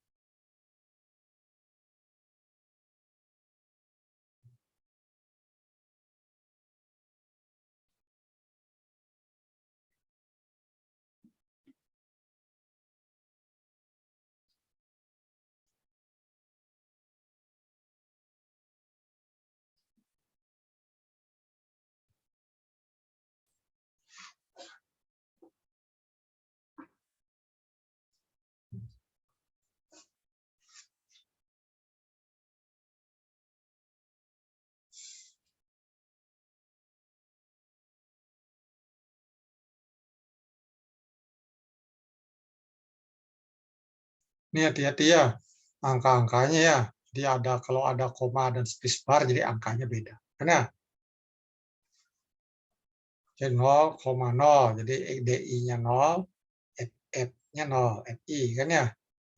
Ini hati-hati ya, angka-angkanya ya. Jadi ada kalau ada koma dan spacebar, jadi angkanya beda. Karena jadi 0,0, jadi DI-nya 0, F-nya 0, FI kan ya.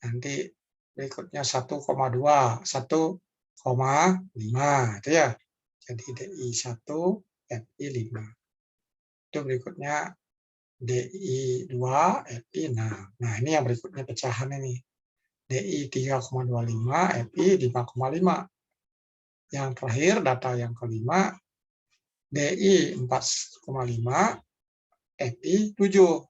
Nanti berikutnya 1,2, 1,5 itu ya. Jadi DI 1, FI 5. Itu berikutnya DI 2, FI 6. Nah, ini yang berikutnya pecahan ini. DI 3,25, FI 5,5. Yang terakhir, data yang kelima, DI 4,5, FI 7.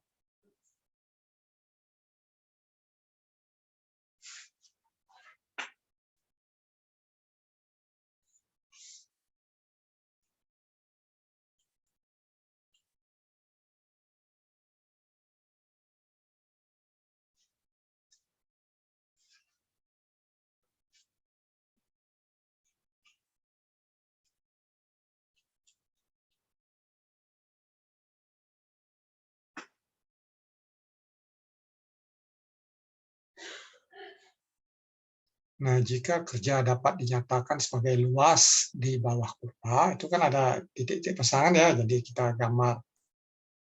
Nah, jika kerja dapat dinyatakan sebagai luas di bawah kurva, itu kan ada titik-titik pasangan ya. Jadi kita gambar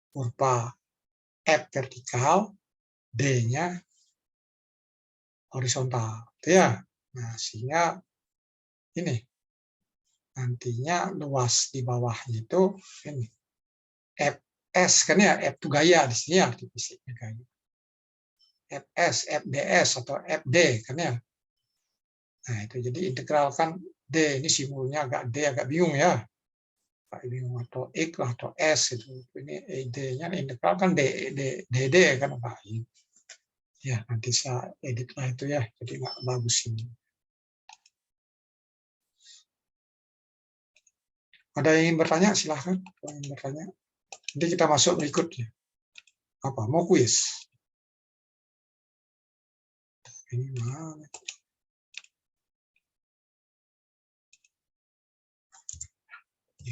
kurva F vertikal, D-nya horizontal. Itu ya. Nah, sehingga ini nantinya luas di bawahnya itu ini Fs kan ya, F itu gaya di sini ya, di fisiknya gaya. Fs, Fds atau Fd kan ya. Nah, itu jadi integral kan D, ini simbolnya agak D agak bingung ya. ini atau X lah atau S itu. Ini ID-nya integral kan DD kan Pak. Ya, nanti saya edit lah itu ya, jadi nggak bagus ini. Ada yang ingin bertanya, silahkan. Kalau ingin bertanya, nanti kita masuk berikutnya. Apa? Mau kuis? Ini mana?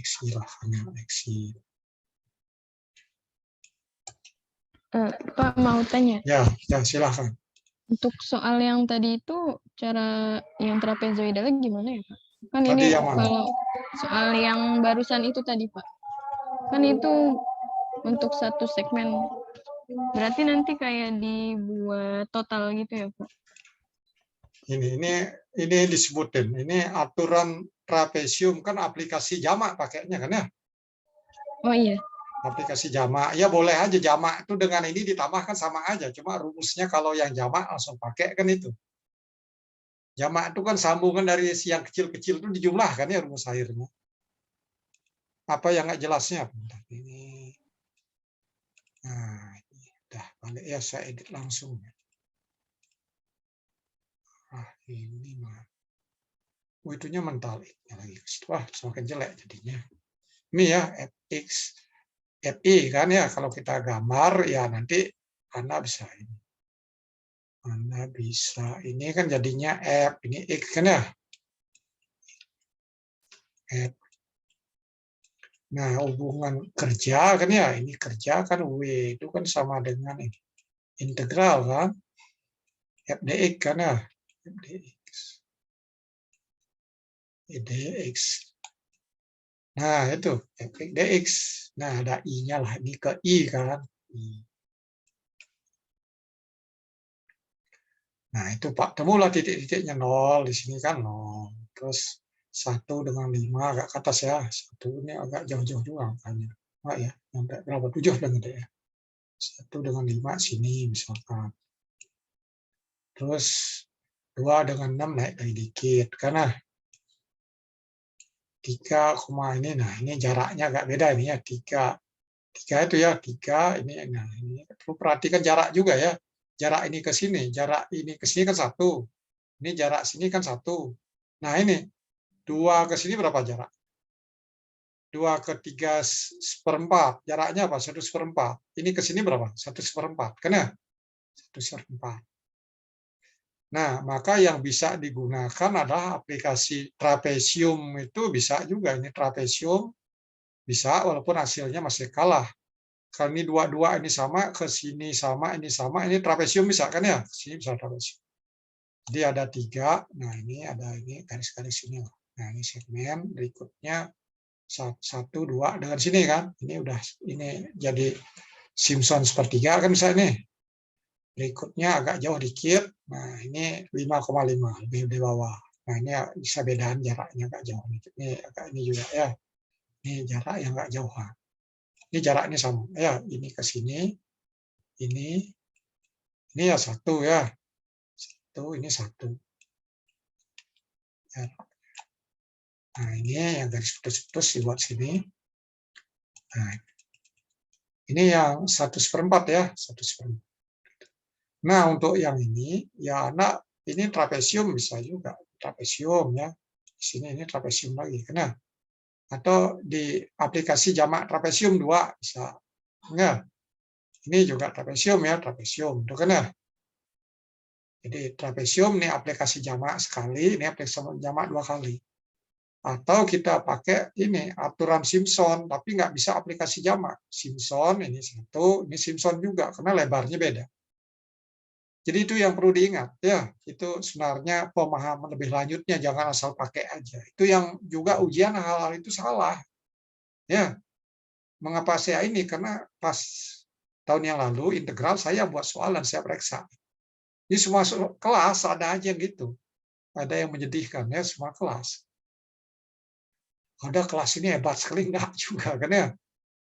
Silahkan ya, Pak mau tanya. Ya, silahkan. Untuk soal yang tadi itu cara yang trapezoidalnya gimana ya Pak? Kan Tadi ini yang mana? kalau soal yang barusan itu tadi Pak, kan itu untuk satu segmen. Berarti nanti kayak dibuat total gitu ya Pak? Ini disebutin. Ini aturan trapesium kan aplikasi jamak pakainya kan ya? Oh iya. Aplikasi jamak. Ya boleh aja jamak itu dengan ini ditambahkan sama aja. Cuma rumusnya kalau yang jamak langsung pakai kan itu. Jamak itu kan sambungan dari yang kecil-kecil itu dijumlahkan ya rumus akhirnya. Apa yang nggak jelasnya? Ini. Nah, udah balik ya, saya edit langsung. Ini mah. Itunya mental lagi. Wah, semakin jelek jadinya. Ini ya, fx, fi kan ya, kalau kita gambar ya nanti Anda bisa ini. Anda bisa, ini kan jadinya F, ini X kan ya. F. Nah, hubungan kerja kan ya, ini kerja kan W itu kan sama dengan ini. Integral kan. FDX kan ya. FDX. Nah, itu FDX. Nah, ada I-nya lah, ini ke I kan. Nah, itu Pak, temulah titik-titiknya 0, di sini kan 0. Terus 1 dengan 5 agak ke atas ya. 1 ini agak jauh-jauh juga makanya. Pak ya, sampai berapa? 7 dengan dia ya. 1 dengan 5 sini misalkan. Terus 2 dengan 6 naik lagi dikit. Karena 3, ini, nah ini jaraknya agak beda ini ya. 3 itu ya, 3 ini, nah ini perlu perhatikan jarak juga ya. Jarak ini ke sini, jarak ini ke sini kan 1. Ini jarak sini kan 1. Nah ini 2 ke sini berapa jarak? 2 ke 3 seperempat. Jaraknya apa? 1 seperempat. Ini ke sini berapa? 1 seperempat. Kan ya? 1 seperempat. Nah, maka yang bisa digunakan adalah aplikasi trapesium itu bisa juga. Ini trapesium bisa walaupun hasilnya masih kalah. Kalau ini dua-dua ini sama, ke sini sama, ini trapesium bisa kan ya? Ke sini bisa trapesium. Jadi ada 3. Nah, ini ada ini garis-garis ini. Nah, ini segmen berikutnya 1, 2 dengan sini kan. Ini udah ini jadi Simpson sepertiga kan bisa ini. Berikutnya agak jauh dikit. Nah, ini 5,5 lebih di bawah. Nah, ini bisa bedaan jaraknya agak jauh. Ini agak ini juga ya. Ini jarak yang agak jauh. Ini jarak ini sama. Ya, ini ke sini. Ini ya 1 ya. 1 ini 1. Ya. Nah, ini yang garis putus-putus dibuat sini. Nah, ini yang 1/4 ya, 1/4. Nah, untuk yang ini, ya anak ini trapesium bisa juga. Trapesium ya. Di sini ini trapesium lagi. Kena. Atau di aplikasi jamak trapesium 2 bisa. Enggak. Ini juga trapesium ya, trapesium. Itu kena. Jadi trapesium ini aplikasi jamak sekali, ini aplikasi jamak 2 kali. Atau kita pakai ini aturan Simpson, tapi nggak bisa aplikasi jamak. Simpson ini 1, ini Simpson juga karena lebarnya beda. Jadi itu yang perlu diingat ya, itu sebenarnya pemahaman lebih lanjutnya, jangan asal pakai aja. Itu yang juga ujian hal-hal itu salah. Ya, mengapa saya ini? Karena pas tahun yang lalu integral saya buat soal dan saya periksa. Ini semua kelas ada aja yang gitu. Ada yang menyedihkan ya, semua kelas. Ada kelas ini hebat sekali, enggak juga kan ya?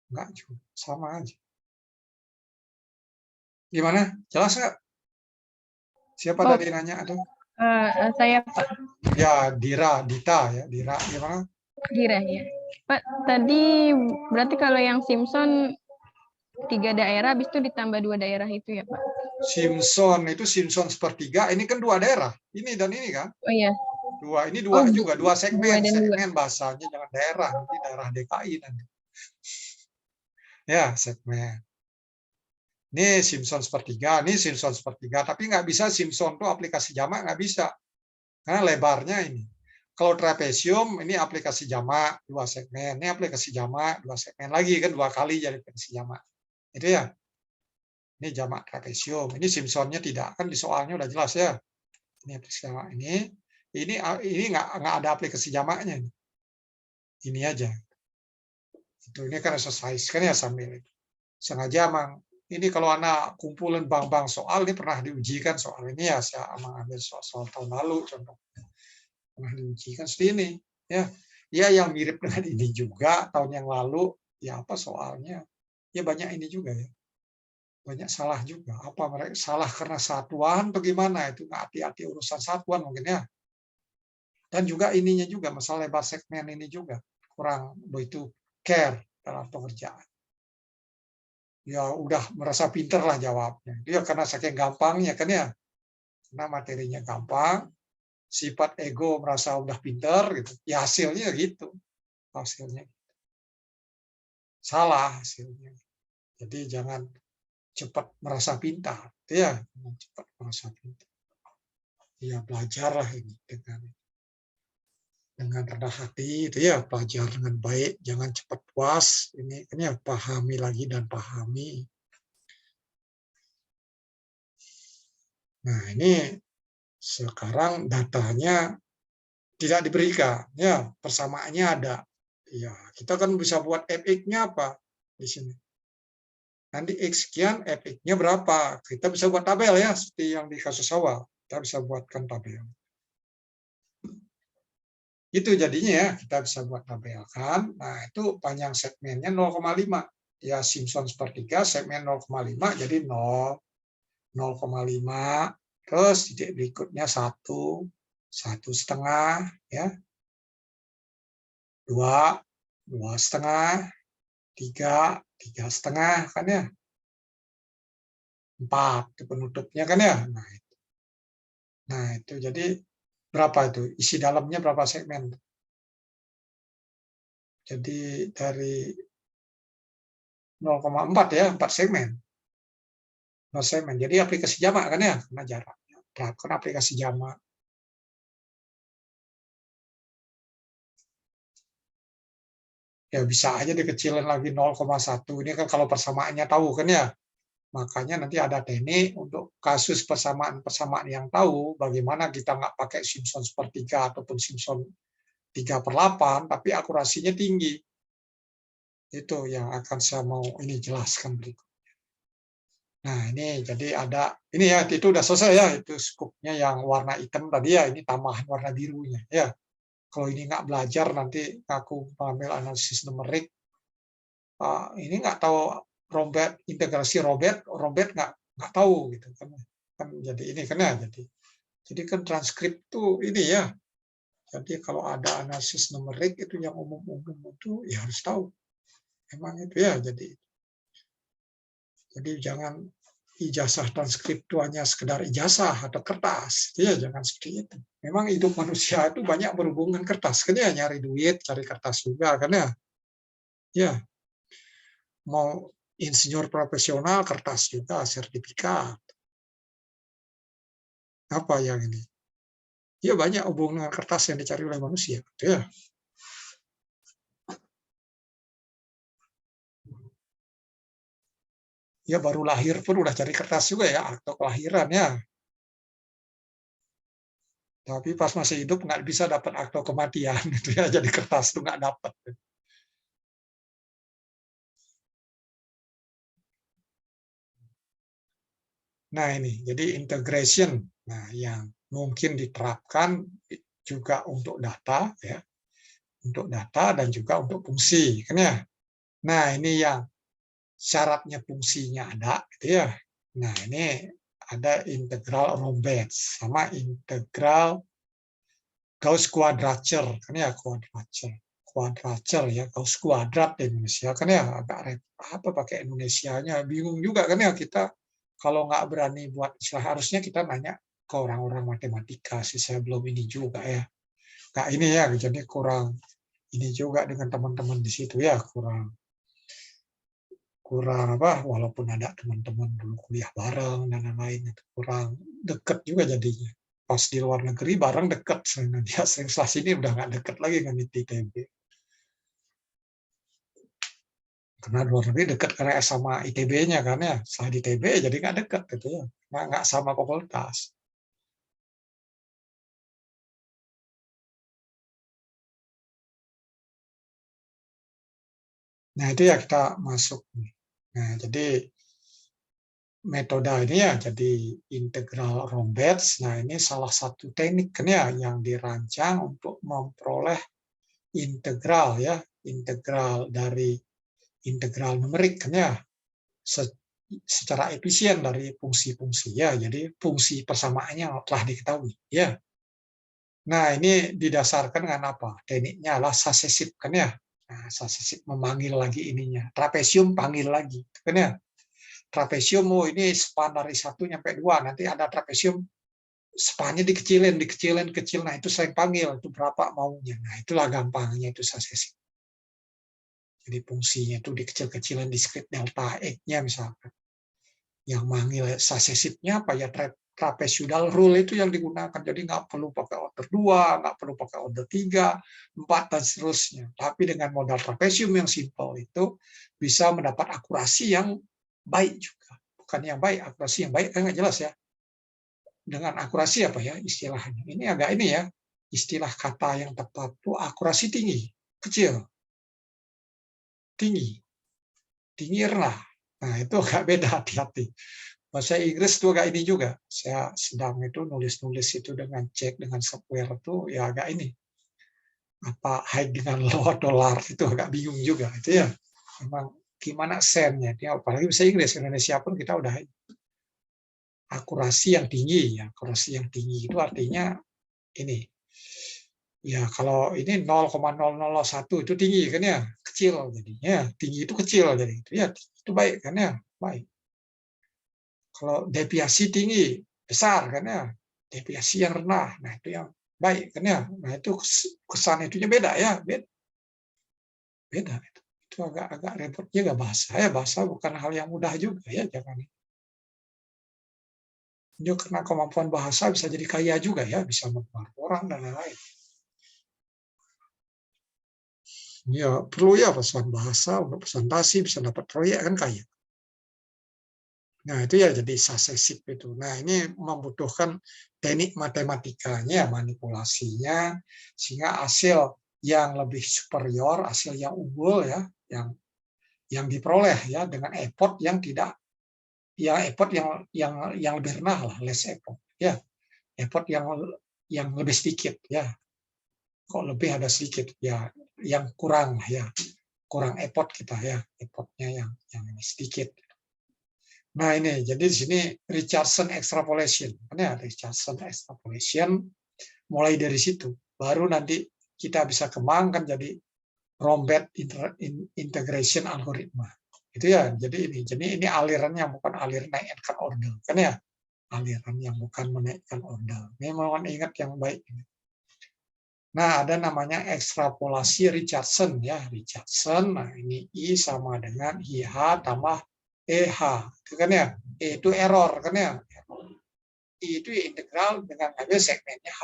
Enggak juga, sama aja. Gimana? Jelas nggak? Siapa tadi nanya tuh? Saya Pak. Ya, Dita ya. Dira gimana? Dira ya. Pak, tadi berarti kalau yang Simpson 3 daerah, habis itu ditambah 2 daerah itu ya, Pak? Simpson itu Simpson sepertiga, ini kan 2 daerah. Ini dan ini kan. Oh iya. Ini Oh, 2 juga, 2 2 segmen, dan 2. segmen bahasanya jangan daerah, nanti daerah DKI nanti. Ya, segmen. Ini Simpson sepertiga, ini Simpson sepertiga, tapi nggak bisa Simpson tuh aplikasi jamak nggak bisa, karena lebarnya ini. Kalau trapesium ini aplikasi jamak 2 segmen, ini aplikasi jamak 2 segmen lagi kan 2 kali jadi aplikasi jamak. Itu ya. Ini jamak trapesium. Ini Simpsonnya tidak kan di soalnya udah jelas ya. Ini aplikasi jamak ini nggak ada aplikasi jamaknya. Ini aja. Itu ini kan exercise kan ya sambil sengaja mang. Ini kalau anak kumpulan bang-bang soal ini pernah diujikan soal ini ya saya mengambil soal tahun lalu contoh pernah diujikan seperti ini ya ya yang mirip dengan ini juga tahun yang lalu ya apa soalnya ya banyak ini juga ya banyak salah juga apa mereka salah karena satuan atau gimana itu nggak hati-hati urusan satuan mungkin ya dan juga ininya juga masalah lebar segmen ini juga kurang begitu care dalam pengerjaan. Ya udah merasa pinter lah jawabnya. Dia karena saking gampangnya kan ya, karena materinya gampang, sifat ego merasa udah pinter gitu. Ya hasilnya gitu, hasilnya salah hasilnya. Jadi jangan cepat merasa pintar, ya, jangan cepat merasa pintar. Ya belajarlah ini dengan rendah hati itu ya belajar dengan baik, jangan cepat puas. Ini ya pahami lagi dan pahami. Nah ini sekarang datanya tidak diberikan, ya persamaannya ada. Ya kita kan bisa buat fx-nya apa di sini. Nanti x sekian, fx-nya berapa? Kita bisa buat tabel ya, seperti yang di kasus awal. Kita bisa buatkan tabel. Itu jadinya ya, kita bisa buat tabel kan. Nah itu panjang segmennya 0,5. Ya Simpson sepertiga, segmen 0,5 jadi 0, 0,5. Terus titik berikutnya 1, 1,5 ya. 2, 2,5, 3, 3,5 kan ya. 4 itu penutupnya kan ya. Nah itu jadi berapa itu? Isi dalamnya berapa segmen? Jadi dari 0,4 ya, 4 segmen. 4 segmen. Jadi aplikasi jamak kan ya, karena jaraknya. Terapkan aplikasi jamak. Ya bisa aja dikecilin lagi 0,1. Ini kan kalau persamaannya tahu kan ya. Makanya nanti ada teknik untuk kasus persamaan-persamaan yang tahu, bagaimana kita nggak pakai Simpson sepertiga ataupun Simpson 3/8, tapi akurasinya tinggi. Itu yang akan saya mau ini jelaskan berikut. Nah ini jadi ada, ini ya itu udah selesai ya, itu skupnya yang warna hitam tadi ya, ini tambahan warna birunya ya. Kalau ini nggak belajar nanti aku mengambil analisis numerik, ini nggak tahu Robert integrasi Robert nggak tahu gitu kan jadi ini kan ya jadi kan transkrip tuh ini ya jadi kalau ada analisis numerik itu yang umum-umum itu ya harus tahu emang itu ya jadi jangan ijazah transkrip itu hanya sekedar ijazah atau kertas ya jangan seperti itu memang hidup manusia itu banyak berhubungan kertas kan ya nyari duit cari kertas juga kan ya mau insinyur profesional kertas juga sertifikat apa yang ini ya banyak hubungan dengan kertas yang dicari oleh manusia ya ya baru lahir pun udah cari kertas juga ya akte kelahiran ya tapi pas masih hidup nggak bisa dapat akte kematian itu ya jadi kertas itu nggak dapat. Nah ini jadi integration nah yang mungkin diterapkan juga untuk data ya untuk data dan juga untuk fungsi kan ya nah ini yang syaratnya fungsinya ada gitu ya nah ini ada integral Roberts sama integral Gauss quadrature kan ya quadrature quadrature ya, Gauss kuadrat di Indonesia kan ya, agak apa pakai Indonesianya, bingung juga kan ya kita kalau nggak berani buat istilah, harusnya kita nanya ke orang-orang matematika sih, saya belum ini juga ya. Nggak ini ya, jadi kurang ini juga dengan teman-teman di situ ya, kurang kurang apa, walaupun ada teman-teman dulu kuliah bareng dan lain-lain, itu kurang deket juga jadinya. Pas di luar negeri bareng deket, dia sering setelah sini udah nggak deket lagi kan di ITB. Karena luar negeri dekat karena sama ITB-nya kan ya, setelah di ITB jadi nggak dekat gitu ya, nggak sama fakultas. Nah itu ya kita masuk. Nah jadi metode ini ya jadi integral Rombets. Nah ini salah satu teknik kan ya yang dirancang untuk memperoleh integral ya, integral dari integral numerik kan ya, secara efisien dari fungsi-fungsi ya. Jadi fungsi persamaannya telah diketahui ya. Nah, ini didasarkan dengan apa? Tekniknya adalah successive kan ya. Nah, successive memanggil lagi ininya. Trapesium panggil lagi, kan ya. Trapesium, oh ini span dari 1 sampai 2. Nanti ada trapesium spannya dikecilin, dikecilin, kecil. Nah, itu saya panggil, itu berapa maunya. Nah, itulah gampangnya itu successive. Jadi fungsinya itu dikecil-kecilin discrete delta X-nya misalkan. Yang manggil successive-nya apa ya, trapezoidal rule itu yang digunakan. Jadi nggak perlu pakai order 2, nggak perlu pakai order 3, 4, dan seterusnya. Tapi dengan modal trapesium yang simpel itu bisa mendapat akurasi yang baik juga. Bukan yang baik, akurasi yang baik kan nggak jelas ya. Dengan akurasi apa ya istilahnya? Ini agak ini ya, istilah kata yang tepat itu akurasi tinggi, kecil, tinggi, tinggi rendah. Nah itu agak beda, hati-hati. Bahasa Inggris itu agak ini juga. Saya sedang itu nulis-nulis itu dengan cek dengan software itu ya agak ini. Apa high dengan low dollar itu agak bingung juga itu ya. Memang gimana sennya? Dia apalagi bahasa Inggris, Indonesia pun kita udah akurasi yang tinggi ya. Akurasi yang tinggi itu artinya ini. Ya kalau ini 0,001 itu tinggi kan ya, kecil jadinya. Tinggi itu kecil jadi itu ya, itu baik kan ya, baik. Kalau deviasi tinggi, besar kan ya. Deviasi yang rendah, nah itu yang baik kan ya. Nah itu kesan itunya beda ya, beda. Itu agak repot juga bahasa ya. Bahasa bukan hal yang mudah juga ya, jangan. Juga karena kemampuan bahasa bisa jadi kaya juga ya, bisa mempengaruhi orang dan lain-lain. Ya perlu ya pesan bahasa untuk presentasi bisa dapat proyek kan kaya. Nah, itu ya jadi successive itu. Nah, ini membutuhkan teknik matematikanya, manipulasinya, sehingga hasil yang lebih superior, hasil yang unggul ya, yang diperoleh ya dengan effort yang tidak, ya effort yang lebih rendah lah, less effort ya, effort yang lebih sedikit ya. Kok lebih ada sedikit ya, yang kurang lah ya, kurang effort kita ya, effortnya yang ini sedikit. Nah ini, jadi di sini Richardson extrapolation. Ini ya, Richardson extrapolation, mulai dari situ. Baru nanti kita bisa kembangkan jadi Rombet integration algoritma. Itu ya, jadi ini aliran yang bukan aliran naikkan order. Kan ya, aliran yang bukan menaikkan order. Ini mohon ingat yang baik. Nah, ada namanya ekstrapolasi Richardson ya, Richardson. Nah, ini I sama dengan IH tambah EH. Itu kan ya, E itu error kan ya. I itu integral dengan ngambil segmennya H.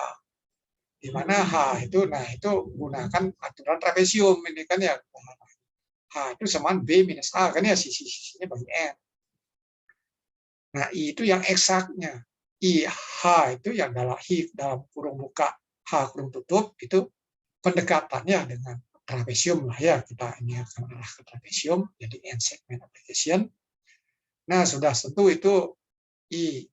Di mana H itu, nah itu gunakan aturan trapesium ini kan ya. H itu sama B minus A kan ya, sisi-sisinya bagi N. Nah, I itu yang eksaknya. I, H itu yang dalam kurung buka, H kurung tutup, itu pendekatannya dengan trapesium lah ya, kita ini akan arah ke trapesium, jadi N segment application. Nah, sudah tentu itu I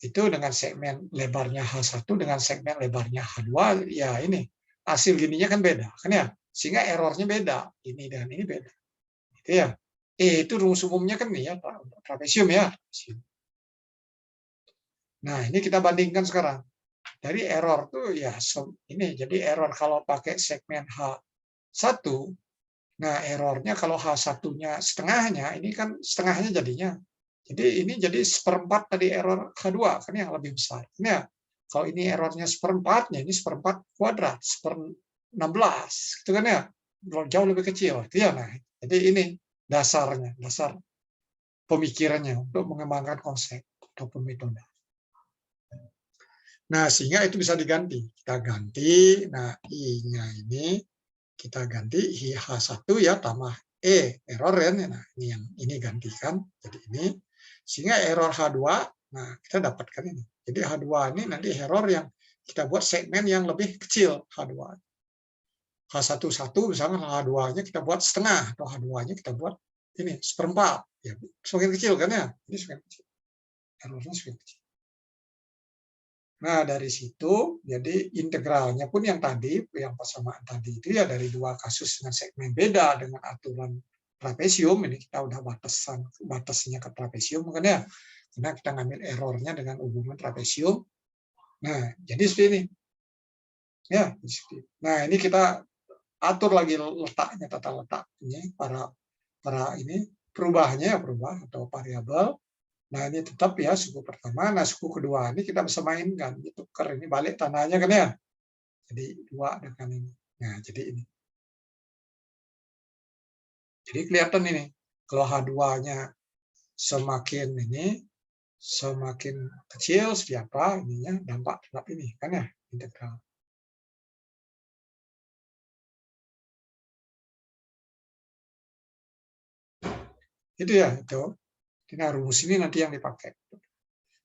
itu dengan segmen lebarnya H1 dengan segmen lebarnya H2, ya ini hasil gininya kan beda kan ya, sehingga errornya beda, ini dan ini beda gitu ya. Itu rumus umumnya kan nih ya, trapesium ya. Nah, ini kita bandingkan sekarang. Dari error tuh ya ini, jadi error kalau pakai segmen H 1. Nah, errornya kalau H1-nya setengahnya, ini kan setengahnya jadinya. Jadi ini jadi seperempat tadi error H2, kan yang lebih besar. Ini ya, kalau ini errornya seperempatnya, ini seperempat kuadrat, 16, gitu kan ya. Jauh lebih kecil. Itu ya, nah. Jadi ini dasarnya, dasar pemikirannya untuk mengembangkan konsep ataupun metode. Nah, sehingga itu bisa diganti. Kita ganti, nah I-nya ini kita ganti H1 ya tambah error ya. Nah, ini yang ini gantikan jadi ini. Sehingga error H2, nah kita dapatkan ini. Jadi H2 ini nanti error yang kita buat segmen yang lebih kecil H2. H11 misalnya H2-nya kita buat setengah atau H2-nya kita buat ini seperempat. Ya, semakin kecil kan ya. Ini semakin kecil. Errornya semakin kecil. Nah, dari situ, jadi integralnya pun yang tadi, yang persamaan tadi itu ya dari dua kasus dengan segmen beda dengan aturan trapesium, ini kita udah batasnya ke trapesium kan ya, karena kita ngambil errornya dengan hubungan trapesium. Nah, jadi seperti ini. Ya, nah ini kita atur lagi letaknya, tata letaknya, para ini perubahannya, berubah atau variabel. Nah, ini tetap ya suku pertama. Nah, suku kedua ini kita bisa mainkan. Tuker ini balik tanahnya kan ya. Jadi 2 dengan ini. Nah, jadi ini. Jadi kelihatan ini. Kalau H2-nya semakin ini, semakin kecil, siapa ininya dampak terhadap ini. Kan ya, integral. Itu ya, itu. Nah, rumus ini nanti yang dipakai.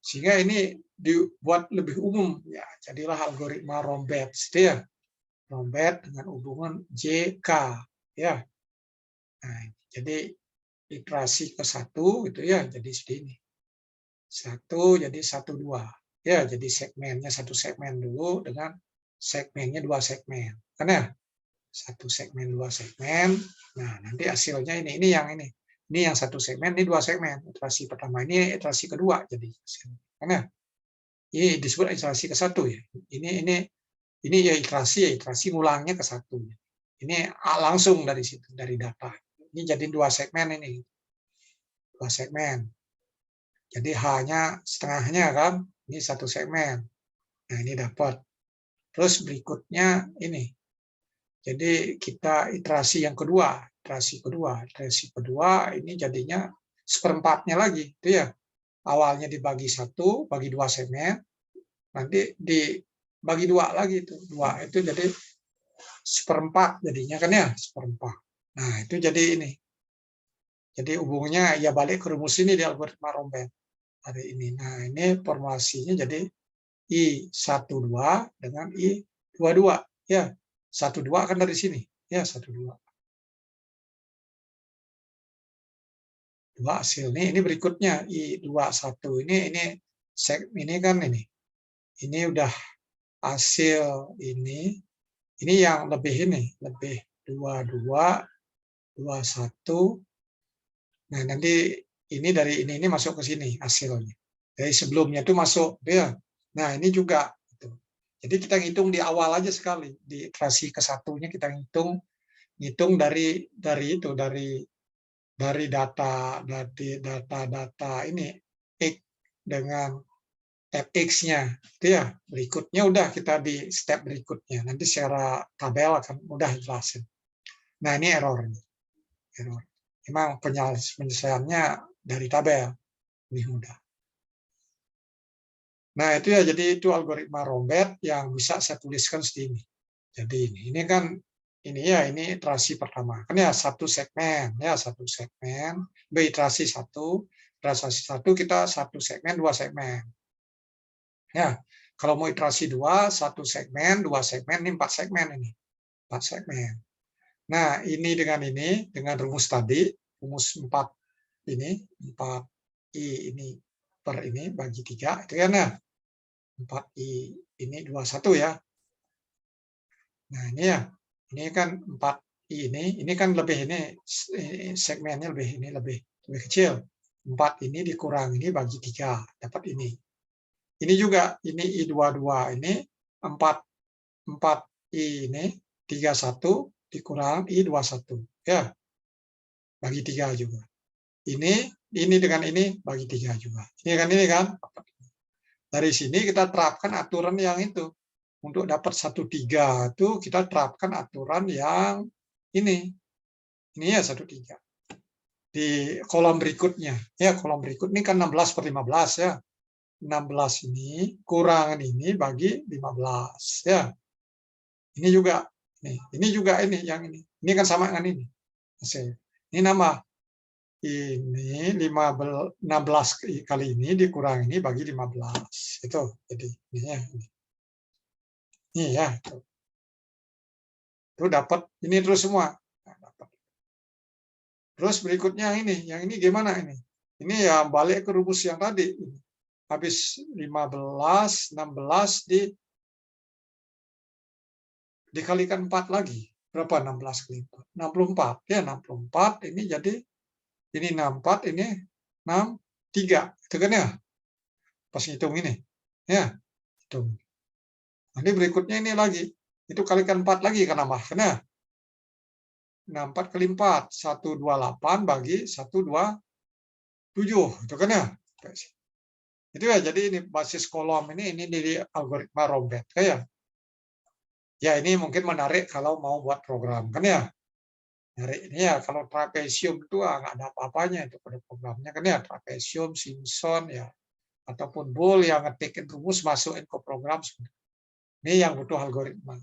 Sehingga ini dibuat lebih umum. Ya, jadilah algoritma Rombet. Itu ya. Rombet dengan hubungan JK. Ya. Nah, jadi iterasi ke-1 gitu ya, jadi seperti ini. 1 jadi 1 2. Ya, jadi segmennya satu segmen dulu dengan segmennya 2 segmen. Kan ya? Satu segmen 2 segmen. Nah, nanti hasilnya ini yang ini. Ini yang satu segmen, ini 2 segmen. Iterasi pertama ini iterasi kedua jadi kan ya? Ini disebut iterasi ke-1 ya. Ini ya iterasi ngulangnya ke-1. Ini langsung dari situ, dari data. Ini jadi 2 segmen ini. 2 segmen. Jadi H-nya setengahnya kan, ini satu segmen. Nah, ini dapat. Terus berikutnya ini. Jadi kita iterasi yang kedua, iterasi kedua ini jadinya seperempatnya lagi, itu ya. Awalnya dibagi 1, bagi 2 segmen, nanti dibagi 2 lagi itu. 2 itu jadi seperempat jadinya kan ya, seperempat. Nah, itu jadi ini. Jadi hubungannya ya balik ke rumus ini di algoritma Rombet hari ini. Nah, ini formulasinya jadi I12 dengan I22 ya. 12 kan dari sini. Ya, 12. Dua hasil ini berikutnya I21 ini kan ini. Ini udah hasil ini. Ini yang lebih ini, lebih 22 21. Nah, nanti ini dari ini masuk ke sini hasilnya. Dari sebelumnya itu masuk ya. Nah, ini juga gitu. Jadi kita ngitung di awal aja sekali, di iterasi ke-1-nya kita ngitung dari itu dari data ini X dengan fx-nya itu ya. Berikutnya udah kita di step berikutnya. Nanti secara tabel akan mudah jelasin. Nah, ini errornya. Error. Memang penyelesaiannya dari tabel lebih mudah. Nah, itu ya, jadi itu algoritma Rombet yang bisa saya tuliskan seperti ini. Jadi ini kan ini iterasi pertama. Kan ya satu segmen, iterasi satu kita satu segmen, 2 segmen. Ya, kalau mau iterasi 2, 1 segmen, 2 segmen, ini 4 segmen ini. 4 segmen. Nah, ini dengan rumus tadi, rumus 4 ini, 4I ini per ini bagi 3, itu kan ya. 4I ini 21 ya. Nah, ini kan 4I ini kan lebih segmennya lebih kecil. 4 ini dikurang ini bagi 3, dapat ini. Ini juga ini I22 ini 4I ini 31 dikurang I21. Ya, bagi 3 juga. Ini dengan ini bagi 3 juga. Ini kan. Dari sini kita terapkan aturan yang itu. Untuk dapat 1/3 itu kita terapkan aturan yang ini. Ini ya 1/3. Di kolom berikutnya. Ya, kolom berikut ini kan 16/15 ya. 16 ini kurangan ini bagi 15 ya. Ini juga ini juga ini yang ini. Ini kan sama dengan ini. Ini nama ini 16 kali ini dikurang ini bagi 15. Itu jadi ini ya. Ini ya. Itu dapat ini terus semua. Nah, dapat. Terus berikutnya yang ini gimana ini? Ini ya balik ke rumus yang tadi. Habis 15, 16 dikalikan 4 lagi. Berapa 16 kali 4? 64. Ya, 64 ini jadi ini 64, ini 63. Itu kan ya? Pas hitung ini. Ya, hitung. Nanti berikutnya ini lagi. Itu kalikan 4 lagi kan nambahkan ya. 64 kali 4, 128 bagi 127. Itu kan ya? Itu ya, jadi ini basis kolom ini di algoritma Rombet ya. Ya, ini mungkin menarik kalau mau buat program kan ya. Menarik ini ya, kalau trapesium itu nggak ada apa-apanya itu pada programnya kan ya. Trapesium, Simpson ya, ataupun Boole yang ngetikin rumus masukin ke program. Ini yang butuh algoritma.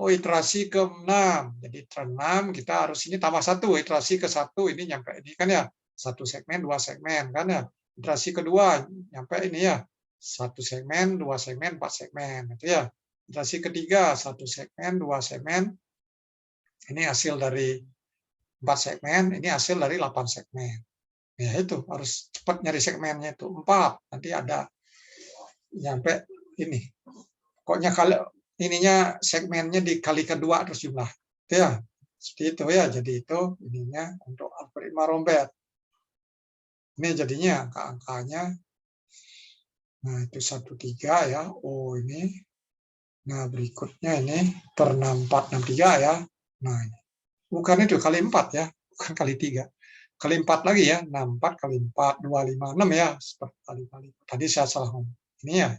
Oh, iterasi ke-6. Jadi 6 kita harus ini tambah 1. Iterasi ke-1 ini nyampe ini kan ya. 1 segmen, 2 segmen kan ya. Iterasi kedua nyampe ini ya. 1 segmen, 2 segmen, 4 segmen gitu ya. Iterasi ketiga 1 segmen, 2 segmen. Ini hasil dari 4 segmen, ini hasil dari 8 segmen. Ya itu harus cepat nyari segmennya itu 4. Nanti ada nyampe ini. Pokoknya kalau ininya segmennya dikalikan 2 terus jumlah. Itu ya. Seperti itu ya. Jadi itu ininya untuk algoritma Rombet. Ini jadinya angka-angkanya. Nah, itu 1/3 ya. Oh, ini. Nah, berikutnya ini per 6463 ya. Nah, ini. Bukan itu kali 4 ya. Bukan kali 3. Kali 4 lagi ya. 64 kali 4, 256 ya. Seperti kali-kali. Tadi saya salah ngomong. Ini ya.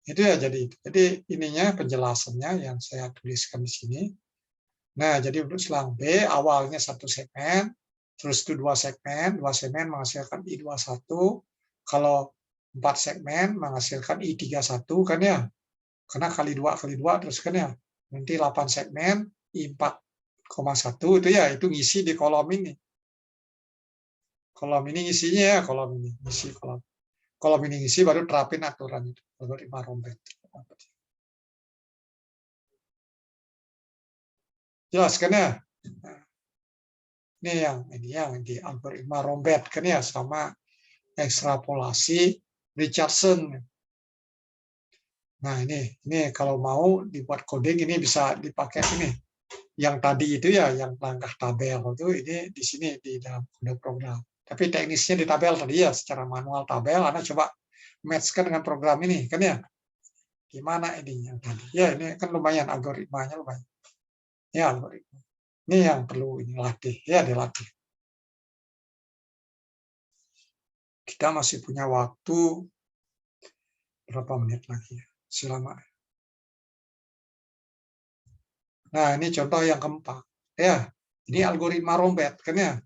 Itu ya jadi ininya penjelasannya yang saya tuliskan di sini. Nah, jadi untuk selang B awalnya 1 segmen, terus itu 2 segmen menghasilkan I21. Kalau 4 segmen menghasilkan I31 kan ya. Karena kali 2 terus kan ya. Nanti 8 segmen I4,1 itu ya, itu ngisi di kolom ini. Kolom ini ngisinya ya, kolom ini ngisi kolom. Kolom ini ngisi baru terapin aturan itu, algoritma Rombet. Jelas kan ya? Ini yang di algoritma Rombet kan ya, sama ekstrapolasi Richardson. Nah, ini kalau mau dibuat coding ini bisa dipakai ini. Yang tadi itu ya, yang langkah tabel itu ini di sini di dalam kode program. Tapi teknisnya di tabel tadi ya, secara manual tabel, Anda coba match-kan dengan program ini kan ya. Gimana ini yang tadi? Ya, ini kan lumayan algoritmanya lumayan. Ya, algoritma. Ini yang perlu ini latih, ya dilatih. Kita masih punya waktu berapa menit lagi ya? Selama. Nah, ini contoh yang keempat. Ya, ini algoritma Rombet kan ya?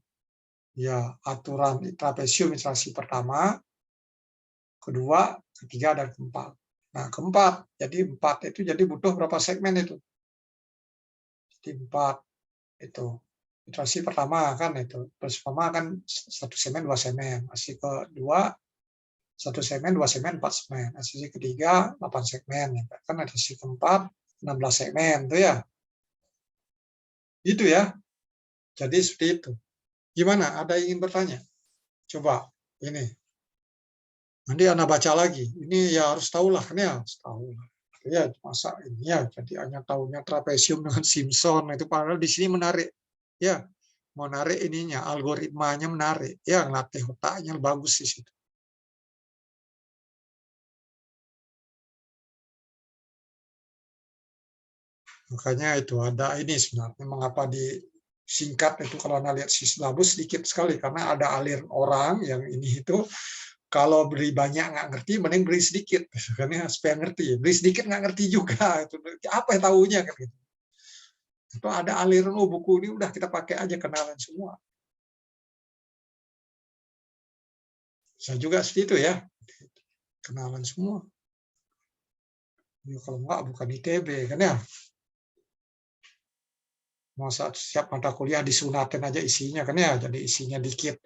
Ya, aturan trapesium iterasi pertama, kedua, ketiga, dan keempat. Nah, keempat, jadi 4 itu jadi butuh berapa segmen itu? Jadi 4 itu iterasi pertama kan itu. Terus pertama kan 1 segmen, 2 segmen. Masih kedua 1 segmen, 2 segmen, 4 segmen. Sesi ketiga 8 segmen. Kan ada sesi keempat 16 segmen itu ya. Itu ya. Jadi seperti itu. Gimana? Ada yang ingin bertanya? Coba ini. Nanti Anda baca lagi. Ini ya harus tahu lah kan ya, harus tahu. Ya, masa ini ya jadi hanya tahunya trapesium dengan Simpson itu padahal di sini menarik. Ya, menarik ininya, algoritmanya menarik. Ya, ngelatih otaknya bagus di situ. Makanya itu ada ini sebenarnya mengapa disingkat itu kalau Anda lihat silabus sedikit sekali karena ada aliran orang yang ini itu kalau beri banyak nggak ngerti, mending beri sedikit, karena supaya ngerti. Beri sedikit nggak ngerti juga, itu apa yang tahunya kan gitu. Itu ada aliran, oh buku ini udah kita pakai aja kenalan semua. Saya juga seperti itu ya, kenalan semua. Ya, kalau enggak bukan ITB kan ya. Masa setiap mata kuliah disunatin aja isinya kan ya, jadi isinya dikit.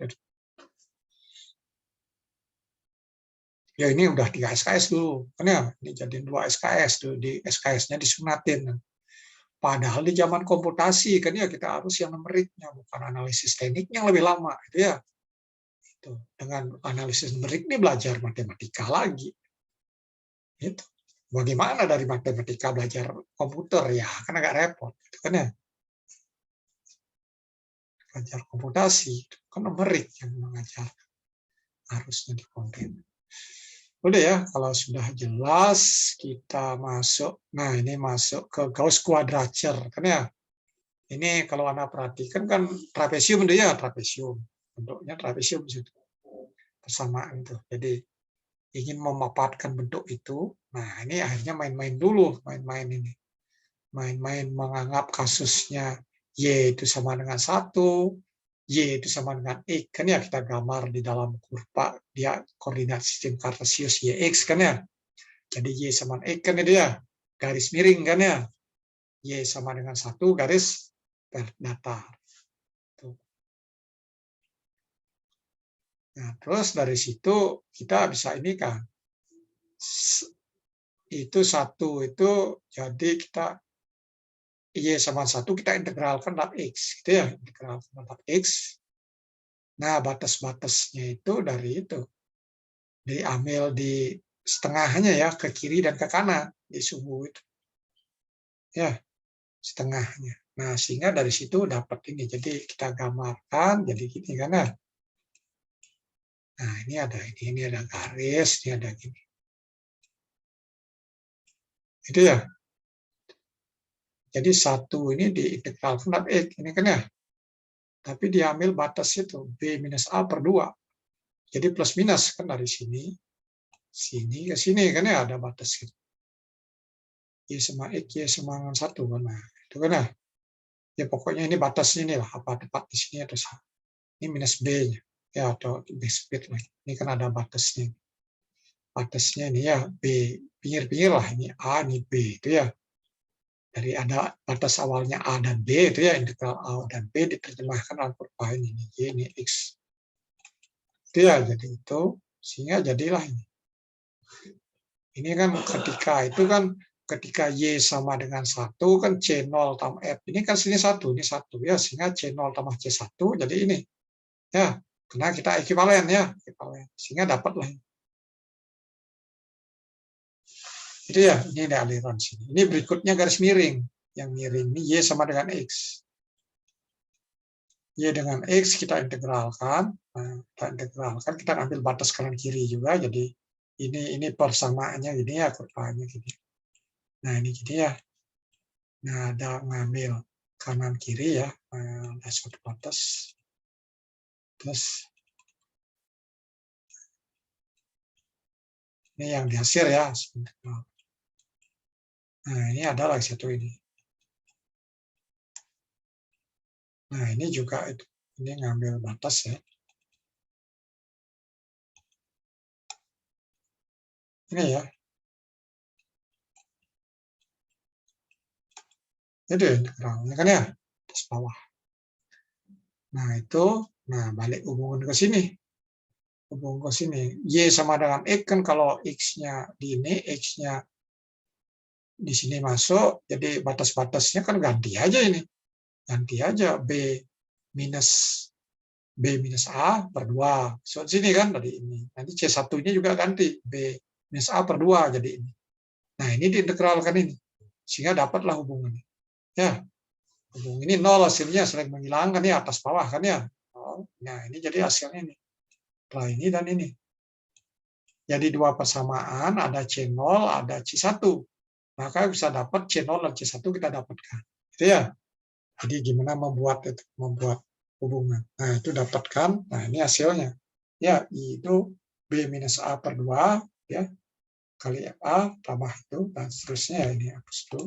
Ya ini udah 3 SKS dulu, kan ya, ini jadi 2 SKS tuh, di SKS-nya disunatin. Padahal di zaman komputasi kan ya kita harus yang numeriknya, bukan analisis tekniknya yang lebih lama, gitu ya. Itu. Dengan analisis numerik ini belajar matematika lagi. Itu. Bagaimana dari matematika belajar komputer ya, kan agak repot, gitu kan ya. Belajar komputasi, kan numerik yang mengajar, harusnya di konten. Udah ya, kalau sudah jelas kita masuk. Nah, ini masuk ke Gauss quadrature kan ya. Ini kalau Anda perhatikan kan trapesium itu ya, trapesium. Bentuknya trapesium situ. Persamaan itu. Jadi ingin memaparkan bentuk itu. Nah, ini akhirnya main-main dulu, main-main ini. Main-main menganggap kasusnya Y itu sama dengan 1, Y itu sama dengan X, kan ya kita gambar di dalam kurva, dia koordinat sistem Cartesius YX kan ya. Jadi Y sama X kan itu ya, garis miring kan ya. Y sama dengan 1 garis datar. Nah, terus dari situ kita bisa ini kan, itu 1 itu jadi kita Y sama 1 kita integralkan dalam X, gitu ya, integralkan dalam X. Nah, batas-batasnya itu dari itu, diambil di setengahnya ya, ke kiri dan ke kanan, di suhu itu. Ya, setengahnya. Nah, sehingga dari situ dapat ini. Jadi kita gambarkan, jadi gini kan ya. Nah, ini ada garis, ini ada gini. Itu ya. Jadi 1 ini diintegralkan dalam X, ini kan ya. Tapi diambil batas itu, B minus A per 2. Jadi plus minus kan dari sini ke sini kan ya ada batas gitu. Y sama X, Y sama dengan 1 kan. Nah, itu kan ya. Ya pokoknya ini batasnya ini lah, apa tepat di sini atau ini minus B-nya. Ya atau B split lagi. Ini kan ada batasnya. Batasnya ini ya B, pinggir-pinggir lah ini A, ini B itu ya. Dari ada batas awalnya A dan B itu ya, integral A dan B diterjemahkan dalam kurva ini Y, ini X. Itu ya, jadi itu sehingga jadilah ini. Ini kan ketika Y sama dengan 1 kan C0 tambah F. Ini kan sini 1, ini 1 ya, sehingga C0 tambah C1 jadi ini. Ya, karena kita ekuivalen ya, ekuivalen. Sehingga dapatlah. Itu ya, ini ada aliran sini. Ini berikutnya garis miring. Yang miring ini Y sama dengan X. Y dengan X kita integralkan. Nah, kita ambil batas kanan kiri juga. Jadi ini persamaannya gini ya, kurvanya gini. Nah, ini gini ya. Nah, ada ngambil kanan kiri ya. Nah, ada satu batas. Terus ini yang dihasil ya. Nah, ini ada lagi satu ini. Nah, ini juga itu. Ini ngambil batas ya. Ini ya. Itu integralnya kan ya. Atas bawah. Nah, itu. Nah, balik hubungan ke sini. Hubungan ke sini. Y sama dengan X kan kalau X-nya di ini, X-nya di sini masuk, jadi batas-batasnya kan ganti aja ini. Ganti aja minus B minus A per 2. So, sini kan tadi ini. Nanti C1-nya juga ganti. B minus A per 2 jadi ini. Nah, ini diintegralkan ini. Sehingga dapatlah hubungannya. Ya, hubungan ini 0 hasilnya, sering menghilangkan ya, atas bawah kan ya. Nah, ini jadi hasilnya ini. Setelah ini dan ini. Jadi 2 persamaan, ada C0, ada C1. maka bisa dapat C0 dan C1 kita dapatkan. Gitu ya. Jadi gimana membuat hubungan. Nah, itu dapatkan. Nah, ini hasilnya. Ya, I itu B minus A per 2 ya kali FA tambah itu dan seterusnya ya, ini hapus itu.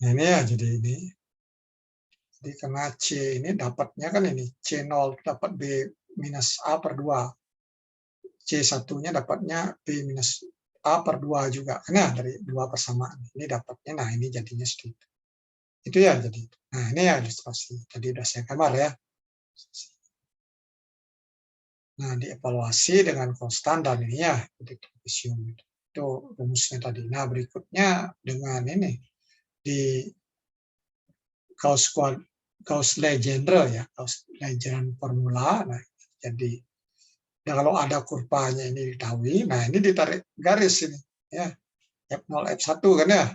Nah, ini ya jadi ini. Jadi karena C ini dapatnya kan ini C0 dapat B minus A per 2. C1-nya dapatnya B minus A per 2 juga. Nah, dari 2 persamaan. Ini dapatnya, nah ini jadinya segitu. Itu ya jadi. Nah, ini ya ilustrasi. Jadi udah saya gambar ya. Nah, dievaluasi dengan konstan dan ini ya, jadi trapesium itu rumusnya tadi. Nah, berikutnya dengan ini di Gauss-Legendre ya, Gauss-Legendre formula. Nah, jadi nah, kalau ada kurvanya ini diketahui, nah ini ditarik garis ini ya. F0 F1 kan ya,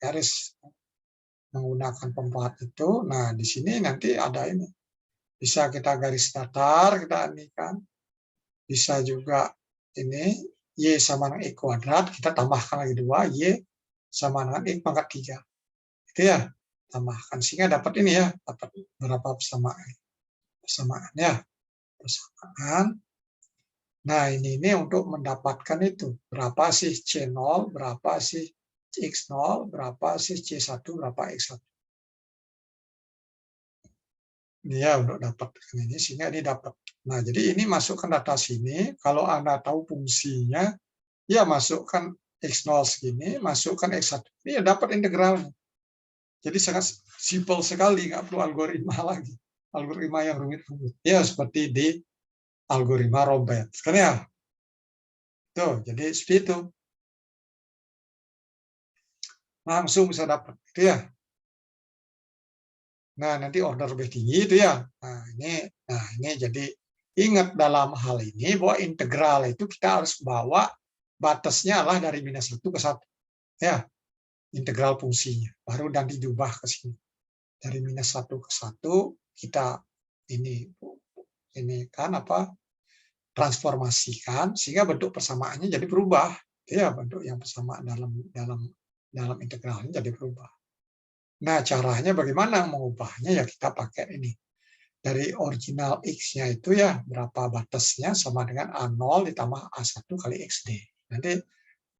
garis menggunakan pembuat itu. Nah, di sini nanti ada ini. Bisa kita garis datar, kita ini kan. Bisa juga ini Y sama dengan X kuadrat, kita tambahkan lagi 2, Y sama dengan X pangkat 3. Itu ya, tambahkan. Sehingga dapat ini ya, dapat berapa persamaan. Persamaan ya, persamaan. Nah, ini untuk mendapatkan itu. Berapa sih C0, berapa sih X0, berapa sih C1, berapa X1. Ini ya, untuk dapatkan ini, sehingga ini dapat. Nah, jadi ini masukkan data sini. Kalau Anda tahu fungsinya, ya masukkan X0 segini, masukkan X1. Ini ya dapat integralnya. Jadi sangat simpel sekali, nggak perlu algoritma lagi. Algoritma yang rumit-rumit. Ya, seperti di algoritma Robert. Kan ya? Tuh, jadi seperti itu. Langsung bisa dapat. Itu ya. Nah, nanti order lebih tinggi itu ya. Nah, ini jadi ingat dalam hal ini bahwa integral itu kita harus bawa batasnya adalah dari minus 1 ke 1. Ya, integral fungsinya. Baru nanti diubah ke sini. Dari minus 1 ke 1 kita ini kan apa? Transformasikan sehingga bentuk persamaannya jadi berubah. Ya, bentuk yang persamaan dalam integralnya jadi berubah. Nah, caranya bagaimana mengubahnya? Ya kita pakai ini. Dari original X-nya itu ya, berapa batasnya sama dengan A0 ditambah A1 kali XD. Nanti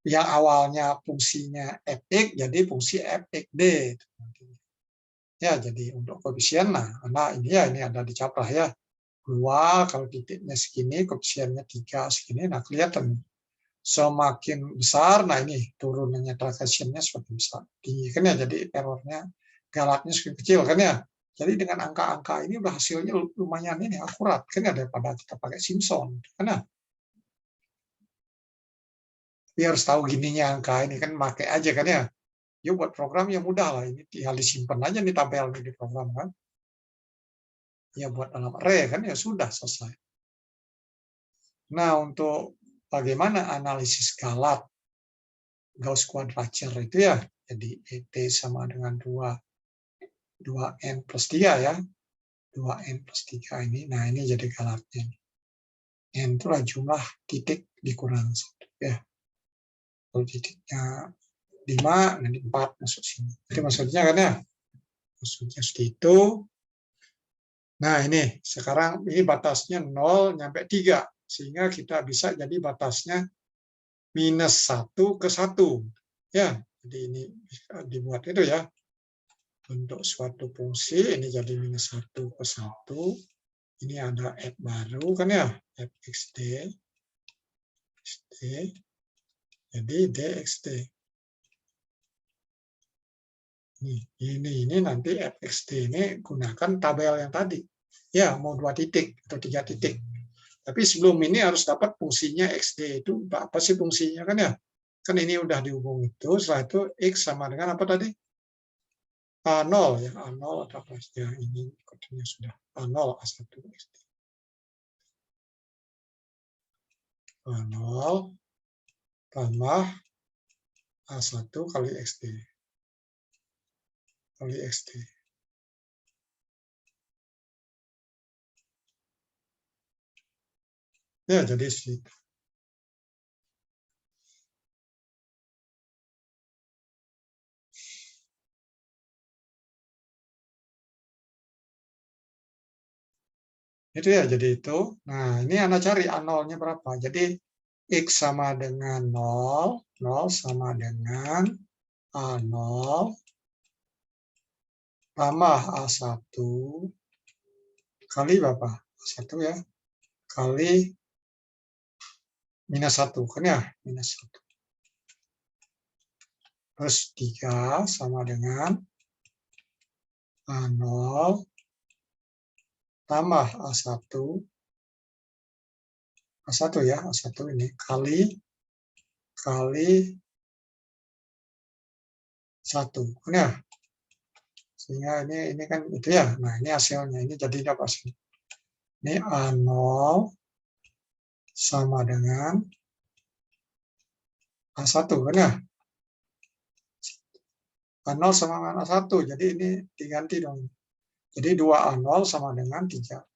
yang awalnya fungsinya Fx jadi fungsi Fxd. Ya, jadi untuk koefisien, nah ini ya, ini ada dicaprah ya. 2, kalau titiknya segini, koefisiennya 3 segini, nah kelihatan. Semakin besar, nah ini turunannya tracesiumnya semakin besar. Tinggi kan ya, jadi errornya galatnya semakin kecil kan ya. Jadi dengan angka-angka ini udah hasilnya lumayan ini akurat kan ya daripada kita pakai Simpson kan ya. Tapi harus tahu gininya angka ini kan pakai aja kan ya. Yuk buat program yang mudah lah ini tinggal disimpan aja nih tabel di program kan. Ya buat dalam array kan ya sudah selesai. Nah, untuk bagaimana analisis galat Gauss quadrature itu ya, jadi ET sama dengan 2N plus 3 ya, 2N plus 3 ini, nah ini jadi galatnya. N itu adalah jumlah titik dikurang 1 ya. Kalau titiknya 5, nanti 4 masuk sini. Itu maksudnya kan ya? Maksudnya seperti itu. Nah ini, sekarang ini batasnya 0 sampai 3, sehingga kita bisa jadi batasnya minus 1 ke 1. Ya, jadi ini dibuat itu ya. Untuk suatu fungsi, ini jadi minus 1 ke 1. Ini ada F baru kan ya, Fxd. Jadi dxd. Ini nanti Fxd ini gunakan tabel yang tadi. Ya, mau 2 titik atau 3 titik. Tapi sebelum ini harus dapat fungsinya xd itu apa sih fungsinya kan ya? Kan ini udah dihubung itu, setelah itu x sama dengan apa tadi? A0 ya, A0 atau ya ini kodenya sudah A0 A1 XD. A0 tambah A1 kali XD. Kali XD. Ya, jadi segitu. Itu ya, jadi itu. Nah, ini Anda cari A0-nya berapa. Jadi, X sama dengan 0, 0 sama dengan A0 tambah A1 kali berapa? A1 ya, kali minus 1, kan ya? Minus 1. Terus 3 sama dengan A0 tambah A1 ya, A1 ini kali 1, kan ya? Sehingga ini kan itu ya. Nah, ini hasilnya. Ini jadi apa sih? Ini A0 sama dengan A1, kan ya? A0 sama dengan A1. Jadi ini diganti dong. Jadi 2A0 sama dengan 3.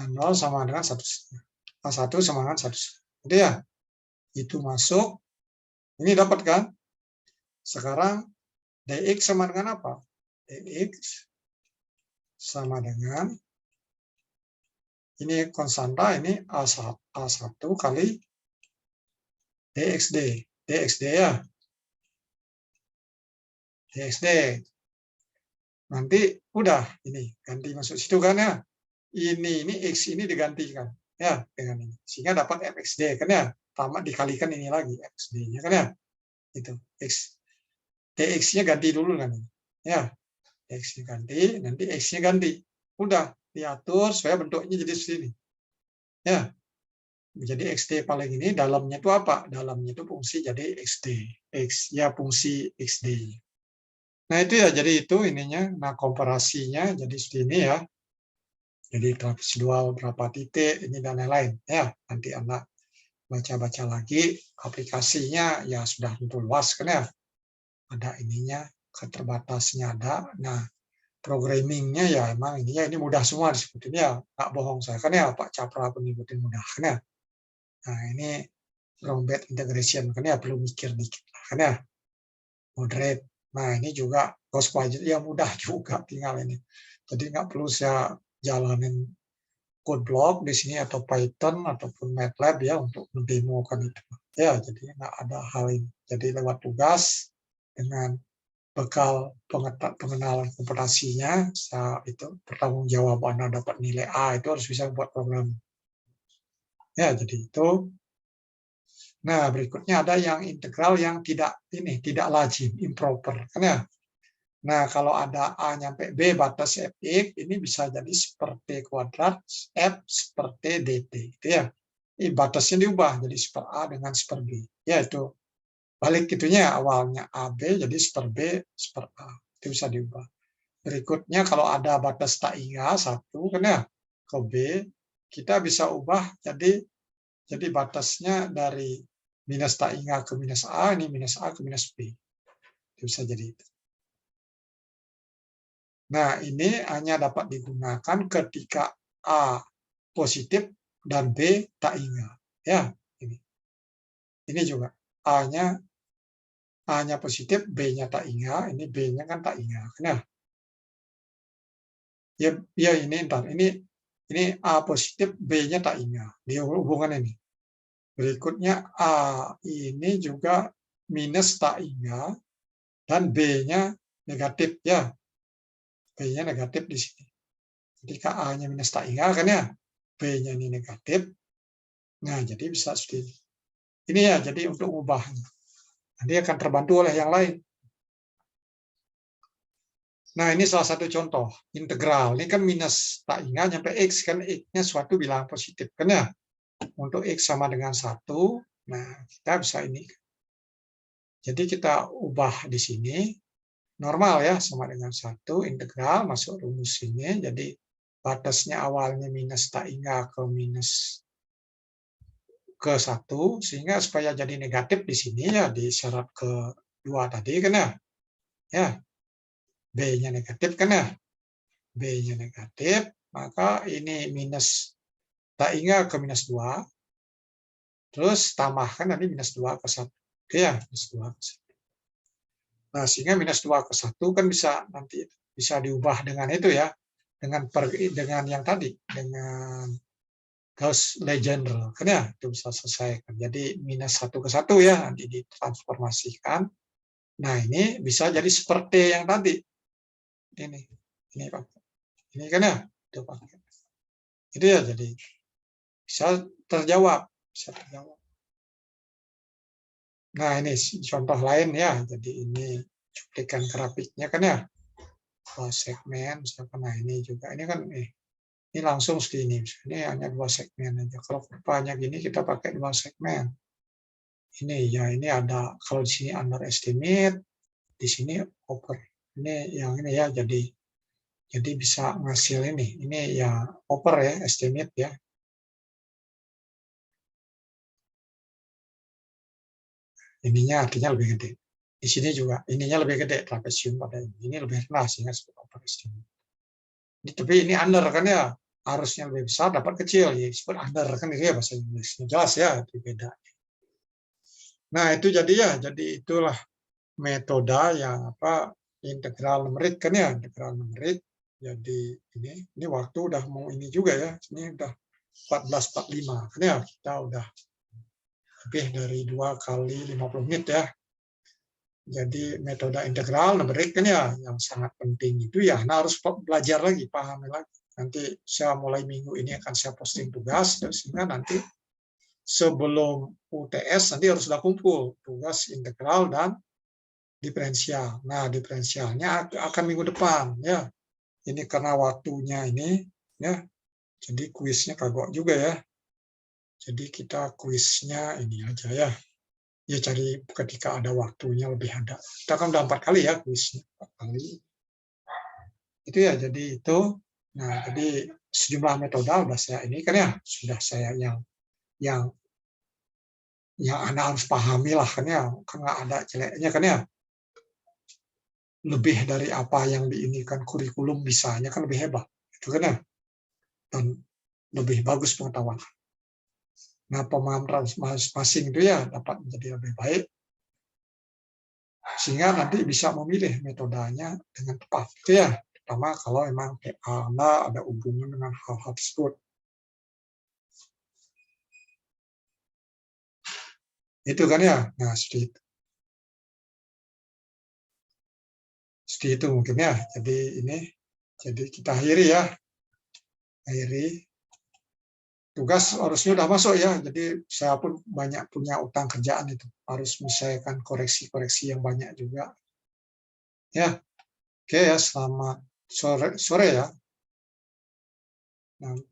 A0 sama dengan 1. A1 sama dengan 1. Jadi ya, itu masuk. Ini dapat kan? Sekarang dx sama dengan apa? Dx sama dengan, ini konstanta, ini A1 kali dxd. dxd ya. dxd. Nanti udah, ini ganti masuk situ kan ya. Ini x ini digantikan ya dengan ini. Sehingga dapat fxd kan ya. Tambah dikalikan ini lagi xd-nya kan ya. Itu x. dx-nya ganti dulu kan. Ya, x-nya ganti, nanti x-nya ganti. Udah diatur supaya bentuknya jadi sini. Ya. Jadi XD paling ini dalamnya itu apa? Dalamnya itu fungsi jadi XD. X ya fungsi XD. Nah, itu ya jadi itu ininya. Nah, komparasinya jadi seperti ini ya. Jadi trapezoidal berapa titik ini dan lain-lain ya. Nanti Anda baca-baca lagi aplikasinya ya sudah tentu luas kan ya. Ada ininya, keterbatasnya ada. Nah, programmingnya ya emang ini mudah semua disebutin ya. Nggak bohong saya kan ya Pak Capra pun nyebutin mudah kan ya. Nah, ini Rombed integration kan ya perlu mikir dikit kan ya. Moderate. Nah, ini juga cost budget yang mudah juga tinggal ini. Jadi nggak perlu saya jalanin code block di sini atau Python ataupun MATLAB ya untuk mendemokan itu. Ya, jadi nggak ada hal ini. Jadi lewat tugas dengan bekal pengenalan kompetensinya, itu pertanggungjawaban Anda dapat nilai A itu harus bisa buat program. Ya, jadi itu. Nah, berikutnya ada yang integral yang tidak lazim, improper, kan ya. Nah, kalau ada A nyampe B batas fx, ini bisa jadi seperti kuadrat f seperti dt, gitu ya. Ini batasnya diubah jadi seper A dengan seper B. Ya, itu balik itunya awalnya AB jadi seper B, seper A. Itu bisa diubah. Berikutnya kalau ada batas tak hingga 1, kan ya, ke B, kita bisa ubah jadi batasnya dari minus tak hingga ke minus A, ini minus A ke minus B. Itu bisa jadi itu. Nah, ini hanya dapat digunakan ketika A positif dan B tak hingga. Ya, ini. Ini juga A-nya positif, B-nya tak hingga, ini B-nya kan tak hingga. Nah, ya ini ntar ini A positif, B-nya tak hingga. Di hubungan ini. Berikutnya A ini juga minus tak hingga dan B-nya negatif ya. B-nya negatif di sini. Ketika A-nya minus tak hingga kan ya, B-nya ini negatif. Nah, jadi bisa seperti ini. Ini ya, jadi untuk ubahnya. Nanti akan terbantu oleh yang lain. Nah, ini salah satu contoh integral. Ini kan minus tak hingga nyampe X, kan X-nya suatu bilangan positif kan ya. Untuk X sama dengan 1, nah kita bisa ini. Jadi kita ubah di sini, normal ya, sama dengan 1, integral, masuk rumus ini, jadi batasnya awalnya minus tak hingga ke minus ke 1, sehingga supaya jadi negatif di sini ya, di syarat kedua tadi kan ya, ya, B-nya negatif kan ya, B-nya negatif, maka ini minus tak hingga ke minus 2, terus tambahkan nanti minus 2 ke 1. Oke ya, minus 2 ke 1. Nah, sehingga minus 2 ke 1 kan bisa nanti bisa diubah dengan itu ya, dengan yang tadi, dengan Gauss Legendre, kan ya, itu bisa selesai. Jadi minus 1 ke 1 ya, nanti ditransformasikan. Nah, ini bisa jadi seperti yang tadi. Ini Pak. Ini kan ya, itu Pak. Itu ya, jadi bisa terjawab, bisa terjawab. Nah, ini contoh lain ya. Jadi ini cuplikan grafiknya kan ya. Segmen, misalkan. Nah, ini juga. Ini kan ini langsung segini. Ini hanya 2 segmen aja. Kalau kurvanya gini kita pakai 2 segmen. Ini ya, ini ada kalau di sini underestimate, di sini over. Ini yang ini ya, jadi bisa ngasil ini. Ini ya over ya, estimate ya. Ininya artinya lebih gede. Di sini juga ininya lebih gede, trapesium pada ini. Ini lebih rendah sehingga disebut overestimate. Tapi ini under kan ya, harusnya lebih besar dapat kecil, ya disebut under kan itu ya bahasa Inggrisnya. Jelas ya, itu beda. Nah, itu jadi ya, jadi itulah metode yang integral numerik kan ya, integral numerik. Jadi ini waktu udah mau ini juga ya, ini udah 14.45 kan ya, kita udah lebih dari 2 kali 50 menit ya. Jadi metode integral numerik kan ya, yang sangat penting itu ya, nah harus belajar lagi, pahami lagi. Nanti saya mulai minggu ini akan saya posting tugas, sehingga nanti sebelum UTS nanti harus sudah kumpul tugas integral dan diferensial. Nah, diferensialnya akan minggu depan ya. Ini karena waktunya ini ya. Jadi kuisnya kagok juga ya. Jadi kita kuisnya ini aja ya. Ya cari ketika ada waktunya lebih ada. Kita kan udah 4 kali ya kuisnya, 4 kali. Itu ya, jadi itu. Nah, jadi sejumlah metode udah saya ini kan ya, sudah saya yang Anda harus pahami lah kan ya, kan nggak ada jeleknya kan ya. Lebih dari apa yang diinikan kurikulum bisanya kan lebih hebat, itu kan ya, dan lebih bagus pengetahuan. Nah, pemahaman masing-masing itu ya dapat menjadi lebih baik, sehingga nanti bisa memilih metodenya dengan tepat, itu ya, terutama kalau memang Anda ada hubungan dengan hal-hal tersebut. Itu kan ya, nah seperti itu mungkin ya. Jadi kita akhiri ya, tugas harusnya udah masuk ya. Jadi saya pun banyak punya utang kerjaan itu, harus menyelesaikan koreksi-koreksi yang banyak juga. Ya, oke ya, selamat sore ya. Sampai